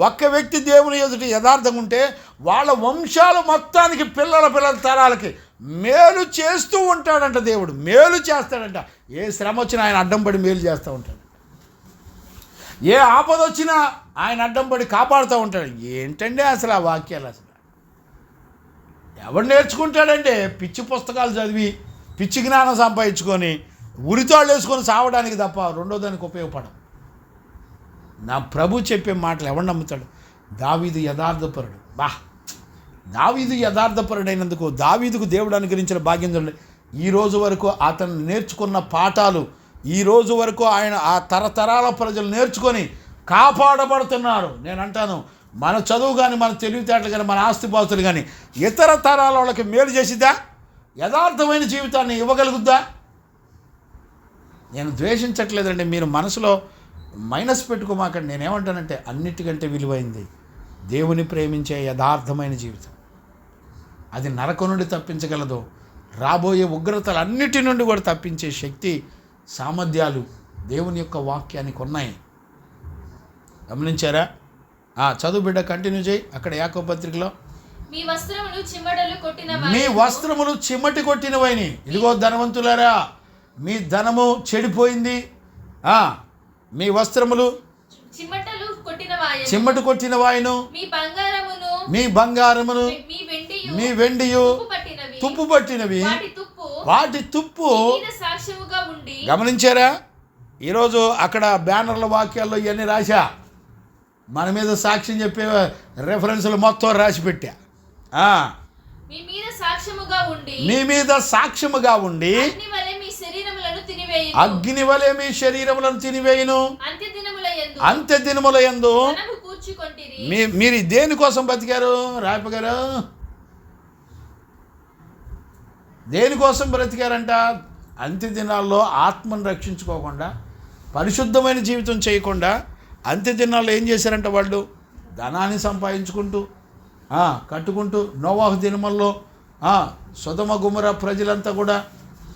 S1: ఒక్క వ్యక్తి దేవుని ఎదుటి యథార్థంగా ఉంటే వాళ్ళ వంశాలు మొత్తానికి పిల్లల తరాలకి మేలు చేస్తూ ఉంటాడంట. దేవుడు మేలు చేస్తాడంట. ఏ శ్రమ వచ్చినా ఆయన అడ్డం పడి మేలు చేస్తూ ఉంటాడు. ఏ ఆపద వచ్చినా ఆయన అడ్డం పడి కాపాడుతూ ఉంటాడు. ఏంటండి అసలు ఆ వాక్యాలు? అసలు ఎవడు నేర్చుకుంటాడంటే పిచ్చి పుస్తకాలు చదివి పిచ్చి జ్ఞానం సంపాదించుకొని ఉరితాళ్ళు వేసుకొని సావడానికి తప్ప రెండో దానికి ఉపయోగపడవు. నా ప్రభు చెప్పే మాటలు ఎవడు నమ్ముతాడు? దావీదు యథార్థపరుడు. దావీదు యథార్థపరుడైనందుకు దావీదుకు దేవుడు అనుగ్రహించిన భాగ్యం చూడండి. ఈ రోజు వరకు అతను నేర్చుకున్న పాఠాలు, ఈ రోజు వరకు ఆయన ఆ తరతరాల ప్రజలు నేర్చుకొని కాపాడబడుతున్నారు. నేను అంటాను, మన చదువు కానీ, మన తెలివితేటలు కానీ, మన ఆస్తిపాస్తులు కానీ ఇతర తరాల వాళ్ళకి మేలు చేసిద్దా? యథార్థమైన జీవితాన్ని ఇవ్వగలుగుద్దా? నేను ద్వేషించట్లేదండి, మీరు మనసులో మైనస్ పెట్టుకోమాకండి. నేనేమంటానంటే అన్నిటికంటే విలువైంది దేవుని ప్రేమించే యథార్థమైన జీవితం. అది నరకం నుండి తప్పించగలదు, రాబోయే ఉగ్రతలన్నిటి నుండి కూడా తప్పించే శక్తి, సామర్థ్యాలు దేవుని యొక్క వాక్యానికి ఉన్నాయి. గమనించారా? చదువు బిడ్డ, కంటిన్యూ చేయి. అక్కడ యాకోబు పత్రికలో
S2: మీ
S1: వస్త్రములు చిమ్మటి కొట్టినవైని. ఇదిగో ధనవంతులారా, మీ ధనము చెడిపోయింది, మీ వస్త్రములు చిమ్మటి కొట్టిన వాయును, మీ బంగారమును, మీ వెండియు తుప్పు పట్టినవి, వాటి తుప్పు. గమనించారా? ఈరోజు అక్కడ బ్యానర్ల వాక్యాల్లో ఇవన్నీ రాశా, మన మీద సాక్ష్యం చెప్పే రెఫరెన్సులు మొత్తం రాసి పెట్టా. మీ మీద సాక్ష్యముగా ఉండి అగ్ని వలె మీ శరీరములను తినివేయును. అంత్య దినముల యందు మీరు దేనికోసం బతికారు? రాయపగారు దేనికోసం బ్రతికారంట? అంత్య దినాల్లో ఆత్మను రక్షించుకోకుండా, పరిశుద్ధమైన జీవితం చేయకుండా అంత్య దినాల్లో ఏం చేశారంట? వాళ్ళు ధనాన్ని సంపాదించుకుంటూ కట్టుకుంటూ, నోవాహు దినముల్లో సొదొమ గొమొర్రా ప్రజలంతా కూడా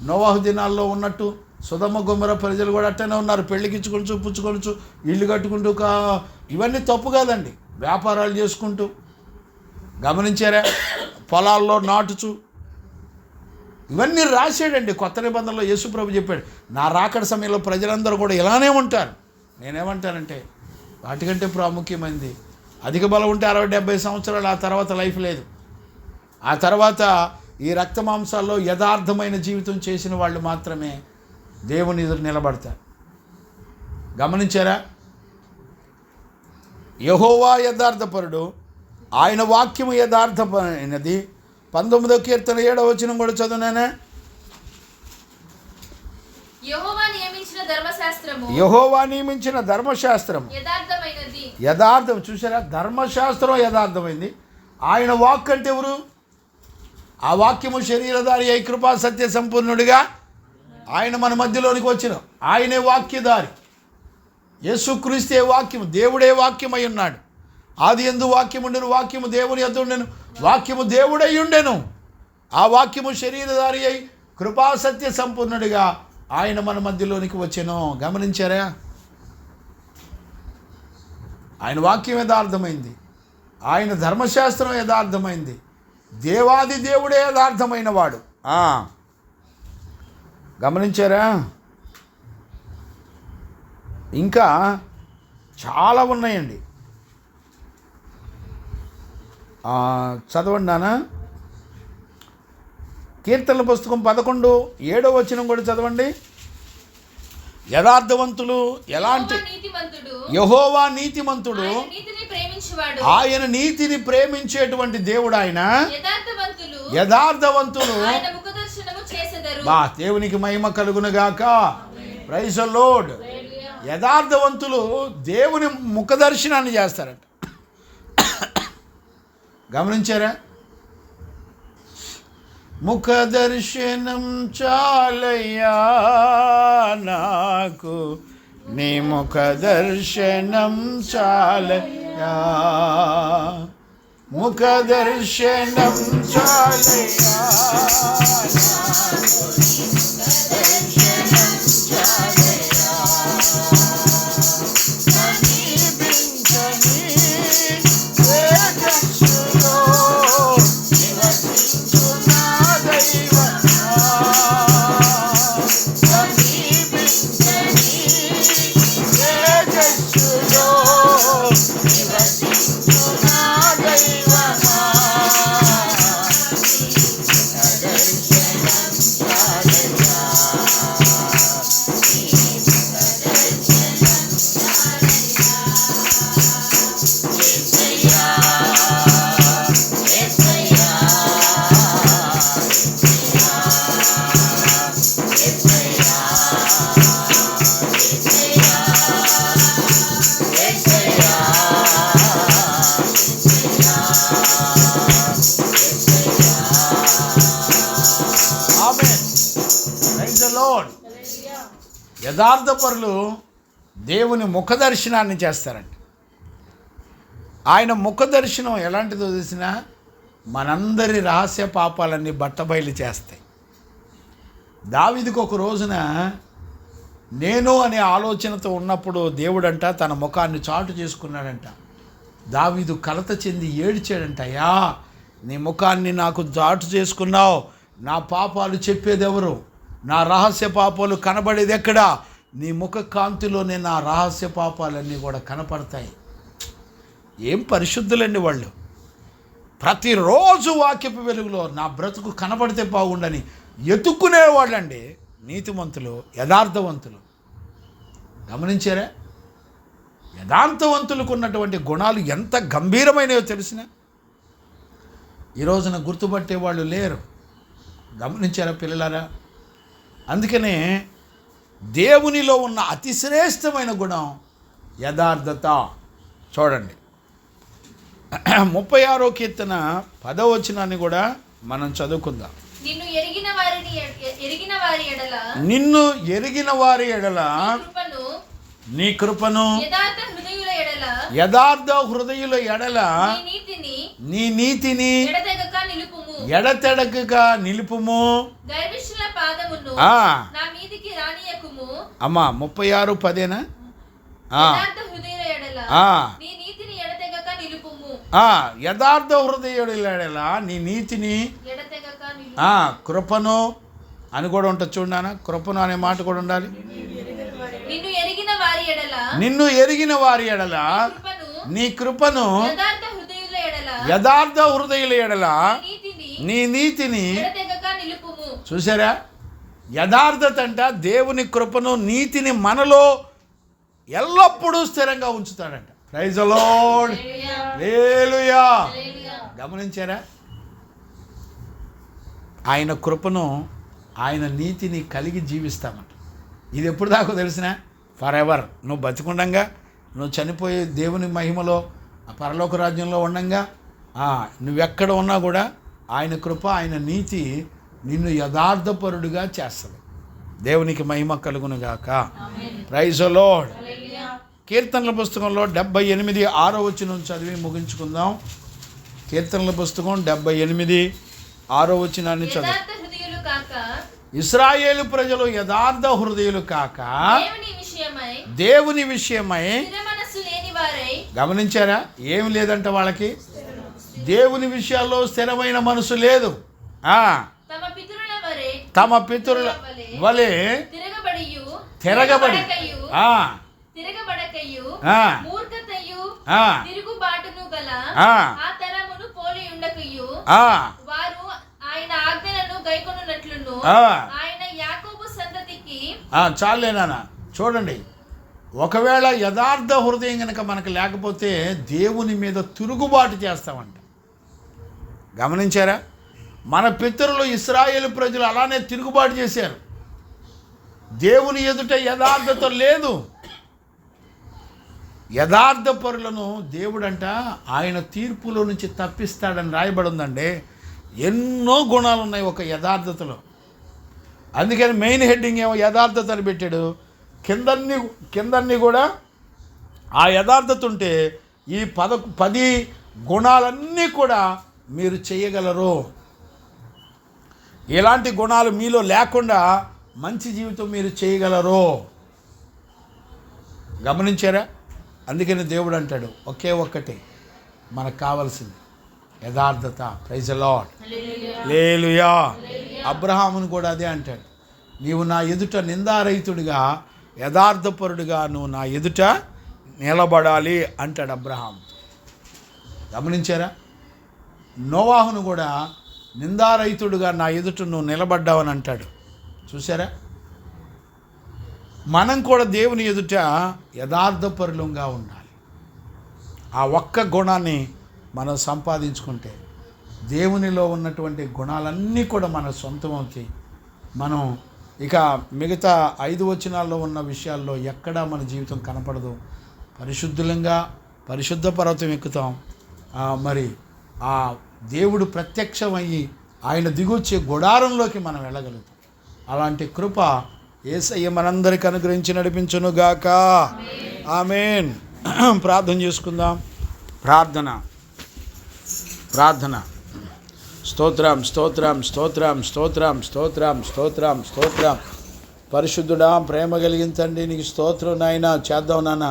S1: నోవాహు దినాల్లో ఉన్నట్టు సొదొమ గొమొర్రా ప్రజలు కూడా అట్టనే ఉన్నారు. పెళ్ళికిచ్చుకొనచ్చు, పుచ్చుకొనచ్చు, ఇల్లు కట్టుకుంటూ, ఇవన్నీ తప్పు కాదండి. వ్యాపారాలు చేసుకుంటూ, గమనించారా? పొలాల్లో నాటుచు, ఇవన్నీ రాశాడండి. కొత్త నిబంధనలో యేసుప్రభు చెప్పాడు, నా రాకడ సమయంలో ప్రజలందరూ కూడా ఇలానే ఉంటారు. నేనేమంటానంటే వాటికంటే ప్రాముఖ్యమైనది, అధిక బలం ఉంటే 60-70 సంవత్సరాలు, ఆ తర్వాత లైఫ్ లేదు. ఆ తర్వాత ఈ రక్త మాంసాల్లో యథార్థమైన జీవితం చేసిన వాళ్ళు మాత్రమే దేవుని ఎదురు నిలబడతారు. గమనించారా? యెహోవా యథార్థపరుడు, ఆయన వాక్యము యథార్థమైనది. 19వ కీర్తన 7వ వచనం కూడా చదువునానే.
S2: యెహోవా
S1: నియమించిన ధర్మశాస్త్రం యథార్థం. చూసారా? ధర్మశాస్త్రం యథార్థమైంది. ఆయన వాక్ అంటే ఎవరు? ఆ వాక్యము శరీరధారి అయి కృపా సత్య సంపూర్ణుడిగా ఆయన మన మధ్యలోనికి వచ్చిన ఆయనే వాక్యధారి. యేసుక్రీస్తే వాక్యము, దేవుడే వాక్యమై ఉన్నాడు. ఆది యందు వాక్యము ఉండెను, వాక్యము దేవుని యొద్ద ఉండెను, వాక్యము దేవుడై ఉండెను. ఆ వాక్యము శరీరధారి అయి కృపా సత్య సంపూర్ణుడిగా ఆయన మన మధ్యలోనికి వచ్చెను. గమనించారా? ఆయన వాక్యం యథార్థమైంది, ఆయన ధర్మశాస్త్రం యథార్థమైంది, దేవాది దేవుడే యథార్థమైన వాడు. గమనించారా? ఇంకా చాలా ఉన్నాయండి. చదవండి నాన్న. కీర్తనల పుస్తకం 11:7 వచనం కూడా చదవండి. యథార్థవంతులు ఎలాంటి? యెహోవా నీతిమంతుడు, ఆయన నీతిని ప్రేమించేటువంటి దేవుడు. ఆయన యథార్థవంతులు. దేవునికి మహిమ కలుగునుగాక. Praise the lord. యథార్థవంతులు దేవుని ముఖదర్శనాన్ని చేస్తారట. గమనించారా? ముఖదర్శనం చాలయ్యా నాకు, నీ ముఖదర్శనం చాలయ్యా. ముఖ దర్శనం చాలయ్యా, దర్శనం చాలయ్యా, సమీపించని తేజస్సులో నివసించు నా దైవమా, సమీపించని తేజస్సులో నివసించు నా దైవమా, దర్శనం చాలయ్యా, యేసయ్యా, యేసయ్యా, యేసయ్యా, యేసయ్యా, ఆమేన్. Praise the lord. యథార్థపరులు దేవుని ముఖ దర్శనాన్ని చేస్తారంట. ఆయన ముఖ దర్శనం ఎలాంటిదో తెలిసినా మనందరి రహస్య పాపాలన్నీ బట్టబయలు చేస్తాయి. దావీదుకు ఒక రోజున నేను అనే ఆలోచనతో ఉన్నప్పుడు దేవుడంట తన ముఖాన్ని చాటు చేసుకున్నాడంట. దావీదు కలత చెంది ఏడ్చాడంట, అయ్యా నీ ముఖాన్ని నాకు చాటు చేసుకున్నావు, నా పాపాలు చెప్పేదెవరు, నా రహస్య పాపాలు కనబడేది ఎక్కడా, నీ ముఖ కాంతిలోనే నా రహస్య పాపాలన్నీ కూడా కనపడతాయి. ఏం పరిశుద్ధులండి వాళ్ళు. ప్రతిరోజు వాక్యపు వెలుగులో నా బ్రతుకు కనబడితే బాగుండని ఎత్తుక్కునేవాళ్ళండి నీతిమంతులు, యథార్థవంతులు. గమనించారా? యథార్థవంతులకు ఉన్నటువంటి గుణాలు ఎంత గంభీరమైనవో తెలిసిన ఈ రోజున గుర్తుపట్టే వాళ్ళు లేరు. గమనించారా పిల్లలారా? అందుకనే దేవునిలో ఉన్న అతి శ్రేష్టమైన గుణం యథార్థత. చూడండి 36వ కీర్తన 10వ వచనాన్ని కూడా మనం చదువుకుందాం.
S2: నిన్ను ఎరిగిన వారి ఎడల
S1: నిన్ను ఎరిగిన వారి ఎడల నీ కృపను యథార్థ హృదయుల ఎడల నీ నీతిని ఎడతెగక నిలుపుము. అమ్మా 36:10 యథార్థ హృదయుల ఎడల నీ నీతిని కృపను అని కూడా ఉంటుంది. చూడనా, కృపను అనే మాట కూడా ఉండాలి. నిన్ను ఎరిగిన వారి ఎడల నీ కృపను యథార్థ హృదయుల ఎడల నీ నీతిని. చూసారా? యథార్థత అంట దేవుని కృపను నీతిని మనలో ఎల్లప్పుడూ స్థిరంగా ఉంచుతాడంట. Praise the lord. హల్లెలూయా. గమనించారా? ఆయన కృపను ఆయన నీతిని కలిగి జీవిస్తామంట. ఇది ఎప్పుడు దాకా తెలిసిన ఫర్ ఎవర్. నువ్వు బతికుండంగా, నువ్వు చనిపోయే దేవుని మహిమలో ఆ పరలోక రాజ్యంలో ఉండంగా, నువ్వెక్కడ ఉన్నా కూడా ఆయన కృప ఆయన నీతి నిన్ను యథార్థపరుడుగా చేస్తుంది. దేవునికి మహిమ కలుగును గాక. Praise the Lord. కీర్తనల పుస్తకంలో 78:6 వచనం చదివి ముగించుకుందాం. కీర్తనల పుస్తకం 78:6 వచనాన్ని చదువు. ఇశ్రాయేలు ప్రజలు యథార్థ హృదయులు కాక దేవుని విషయమై గమనించారా? ఏమి లేదంట వాళ్ళకి, దేవుని విషయాల్లో స్థిరమైన మనసు లేదు. తమ పితరుల వలె తిరగబడి చాలేనా? చూడండి, ఒకవేళ యథార్థ హృదయం కనుక మనకు లేకపోతే దేవుని మీద తిరుగుబాటు చేస్తామంట. గమనించారా? మన పితరులు ఇశ్రాయేలు ప్రజలు అలానే తిరుగుబాటు చేశారు. దేవుని ఎదుట యథార్థత లేదు. యథార్థ పరులను దేవుడంట ఆయన తీర్పులో నుంచి తప్పిస్తాడని రాయబడి ఉందండి. ఎన్నో గుణాలు ఉన్నాయి ఒక యథార్థతలో. అందుకని మెయిన్ హెడ్డింగ్ ఏమో యథార్థత అని పెట్టాడు. కిందన్నీ కూడా ఆ యథార్థత ఉంటే ఈ 10 గుణాలన్నీ కూడా మీరు చేయగలరు. ఎలాంటి గుణాలు మీలో లేకుండా మంచి జీవితం మీరు చేయగలరు. గమనించారా? అందుకని దేవుడు అంటాడు, ఒకే ఒక్కటి మనకు కావాల్సింది యథార్థత. Praise the lord. హల్లెలూయా. అబ్రహామును కూడా అదే అంటాడు, నీవు నా ఎదుట నిందారహితుడిగా యథార్థపరుడిగా నువ్వు నా ఎదుట నిలబడాలి అంటాడు అబ్రహాం. గమనించారా? నోవాహును కూడా నిందారహితుడుగా నా ఎదుట నువ్వు నిలబడ్డావని అంటాడు. చూసారా? మనం కూడా దేవుని ఎదుట యథార్థపరులంగా ఉండాలి. ఆ ఒక్క గుణాన్ని మనం సంపాదించుకుంటే దేవునిలో ఉన్నటువంటి గుణాలన్నీ కూడా మన సొంతం అవుతాయి. మనం ఇక మిగతా 5 వచనాల్లో ఉన్న విషయాల్లో ఎక్కడా మన జీవితం కనపడదు. పరిశుద్ధులంగా పరిశుద్ధ పర్వతం ఎక్కుతాం. మరి ఆ దేవుడు ప్రత్యక్షమయ్యి ఆయన దిగొచ్చే గుడారంలోకి మనం వెళ్ళగలుగుతాం. అలాంటి కృప యేసయ్య మనందరికీ అనుగ్రహించి నడిపించునుగాక. ఆమేన్. ప్రార్థన చేసుకుందాం. ప్రార్థన. స్తోత్రం స్తోత్రం స్తోత్రం స్తోత్రం స్తోత్రం స్తోత్రం స్తోత్రం. పరిశుద్ధుడా, ప్రేమ కలిగించండి, నీకు స్తోత్రం నాయన. చేద్దాం నాన్న,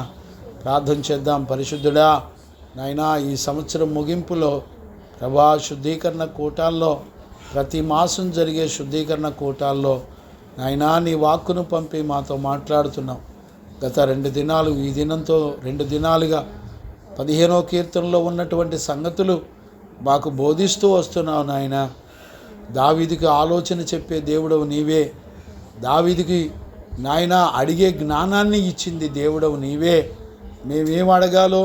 S1: ప్రార్థన చేద్దాం. పరిశుద్ధుడా నాయన, ఈ సంవత్సరం ముగింపులో ప్రభా శుద్ధీకరణ కూటాల్లో, ప్రతి మాసం జరిగే శుద్ధీకరణ కూటాల్లో నాయనా నీ వాక్కును పంపి మాతో మాట్లాడుతున్నాం. గత 2 దినాలు, ఈ దినంతో 2 దినాలుగా 15వ కీర్తనలో ఉన్నటువంటి సంగతులు మాకు బోధిస్తూ వస్తున్నావు నాయన. దావీదుకి ఆలోచన చెప్పే దేవుడవు నీవే. దావీదుకి నాయన అడిగే జ్ఞానాన్ని ఇచ్చింది దేవుడవు నీవే. మేమేం అడగాలో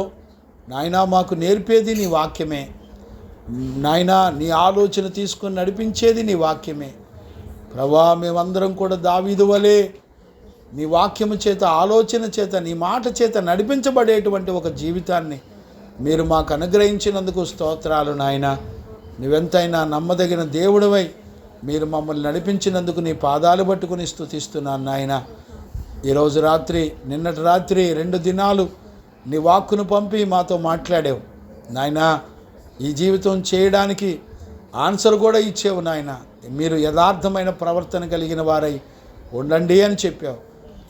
S1: నాయన మాకు నేర్పేది నీ వాక్యమే నాయన. నీ ఆలోచన తీసుకొని నడిపించేది నీ వాక్యమే ప్రభా. మేమందరం కూడా దావీదు వలె నీ వాక్యము చేత, ఆలోచన చేత, నీ మాట చేత నడిపించబడేటువంటి ఒక జీవితాన్ని మీరు మాకు అనుగ్రహించినందుకు స్తోత్రాలు నాయన. నువ్వెంతైనా నమ్మదగిన దేవుడివై మీరు మమ్మల్ని నడిపించినందుకు నీ పాదాలు పట్టుకుని స్తుతిస్తున్నాను నాయన. ఈరోజు రాత్రి, నిన్నటి రాత్రి 2 దినాలు నీ వాక్కును పంపి మాతో మాట్లాడావు నాయన. ఈ జీవితం చేయడానికి ఆన్సర్ కూడా ఇచ్చావు నాయన. మీరు యథార్థమైన ప్రవర్తన కలిగిన వారై ఉండండి అని చెప్పావు.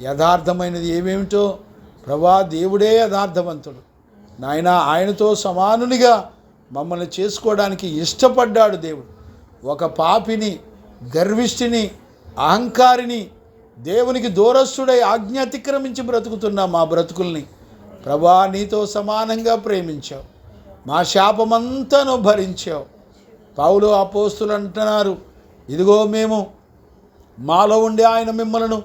S1: యథార్థమైనది ఏమేమిటో ప్రభా, దేవుడే యథార్థవంతుడు నాయన. ఆయనతో సమానునిగా మమ్మల్ని చేసుకోవడానికి ఇష్టపడ్డాడు దేవుడు. ఒక పాపిని, గర్విష్ఠిని, అహంకారిని, దేవునికి దూరస్తుడై ఆజ్ఞ అతిక్రమించి బ్రతుకుతున్న మా బ్రతుకుల్ని ప్రభా నీతో సమానంగా ప్రేమించావు. మా శాపమంతా నువ్వు భరించావు. పౌలు అపోస్తులు అంటున్నారు, ఇదిగో మేము మాలో ఉండి ఆయన మిమ్మలను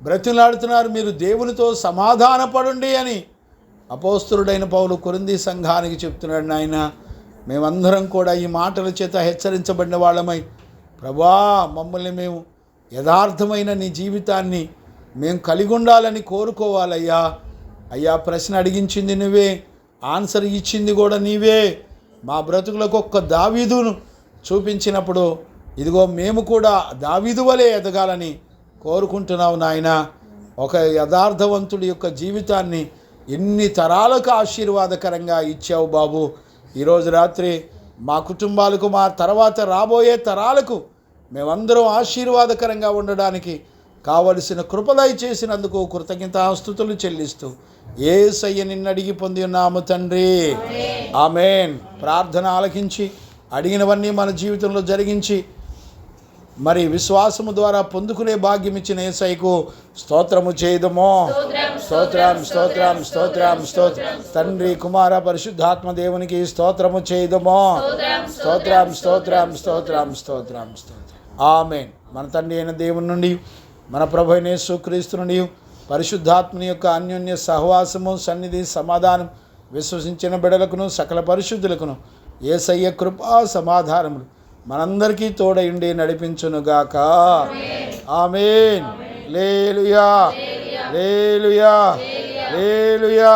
S1: బ్రతిలాడుతున్నారు, మీరు దేవునితో సమాధానపడండి అని అపోస్తులుడైన పౌలు కొరింథీ సంఘానికి చెప్తున్నాడు నాయన. మేమందరం కూడా ఈ మాటల చేత హెచ్చరించబడిన వాళ్ళమై ప్రభా మమ్మల్ని మేము యథార్థమైన నీ జీవితాన్ని మేము కలిగి ఉండాలని కోరుకోవాలయ్యా. అయ్యా, ప్రశ్న అడిగించింది నువ్వే, ఆన్సర్ ఇచ్చింది కూడా నీవే. మా బ్రతుకులకు ఒక్క దావీదును చూపించినప్పుడు ఇదిగో మేము కూడా దావీదు వలె ఎదగాలని కోరుకుంటున్నావు నాయన. ఒక యథార్థవంతుడి యొక్క జీవితాన్ని ఎన్ని తరాలకు ఆశీర్వాదకరంగా ఇచ్చావు బాబు. ఈరోజు రాత్రి మా కుటుంబాలకు, మా తర్వాత రాబోయే తరాలకు మేమందరం ఆశీర్వాదకరంగా ఉండడానికి కావలసిన కృపదయ చేసినందుకు కృతజ్ఞతాస్తుతులు చెల్లిస్తూ యేసయ్య నిన్నడిగి పొంది ఉన్నాము తండ్రి. ఆమేన్. ప్రార్థన ఆలకించి అడిగినవన్నీ మన జీవితంలో జరిగించి మరి విశ్వాసము ద్వారా పొందుకునే భాగ్యం ఇచ్చిన యేసయ్యకు స్తోత్రము చేయదము. స్తోత్రం స్తోత్రం స్తోత్రం స్తోత్రం. తండ్రి, కుమార, పరిశుద్ధాత్మ దేవునికి స్తోత్రము చేయదము. స్తోత్రం స్తోత్రం స్తోత్రం స్తోత్రం స్తోత్రం. ఆమేన్. మన తండ్రి అయిన దేవుని నుండి, మన ప్రభు అయిన యేసుక్రీస్తు నుండి, పరిశుద్ధాత్మని యొక్క అన్యోన్య సహవాసము, సన్నిధి, సమాధానం విశ్వసించిన బిడ్డలకును సకల పరిశుద్ధులకును యేసయ్య కృపా సమాధానములు మనందరికీ తోడయుండి నడిపించునుగాక. ఆమేన్. హల్లెలూయా, హల్లెలూయా, హల్లెలూయా.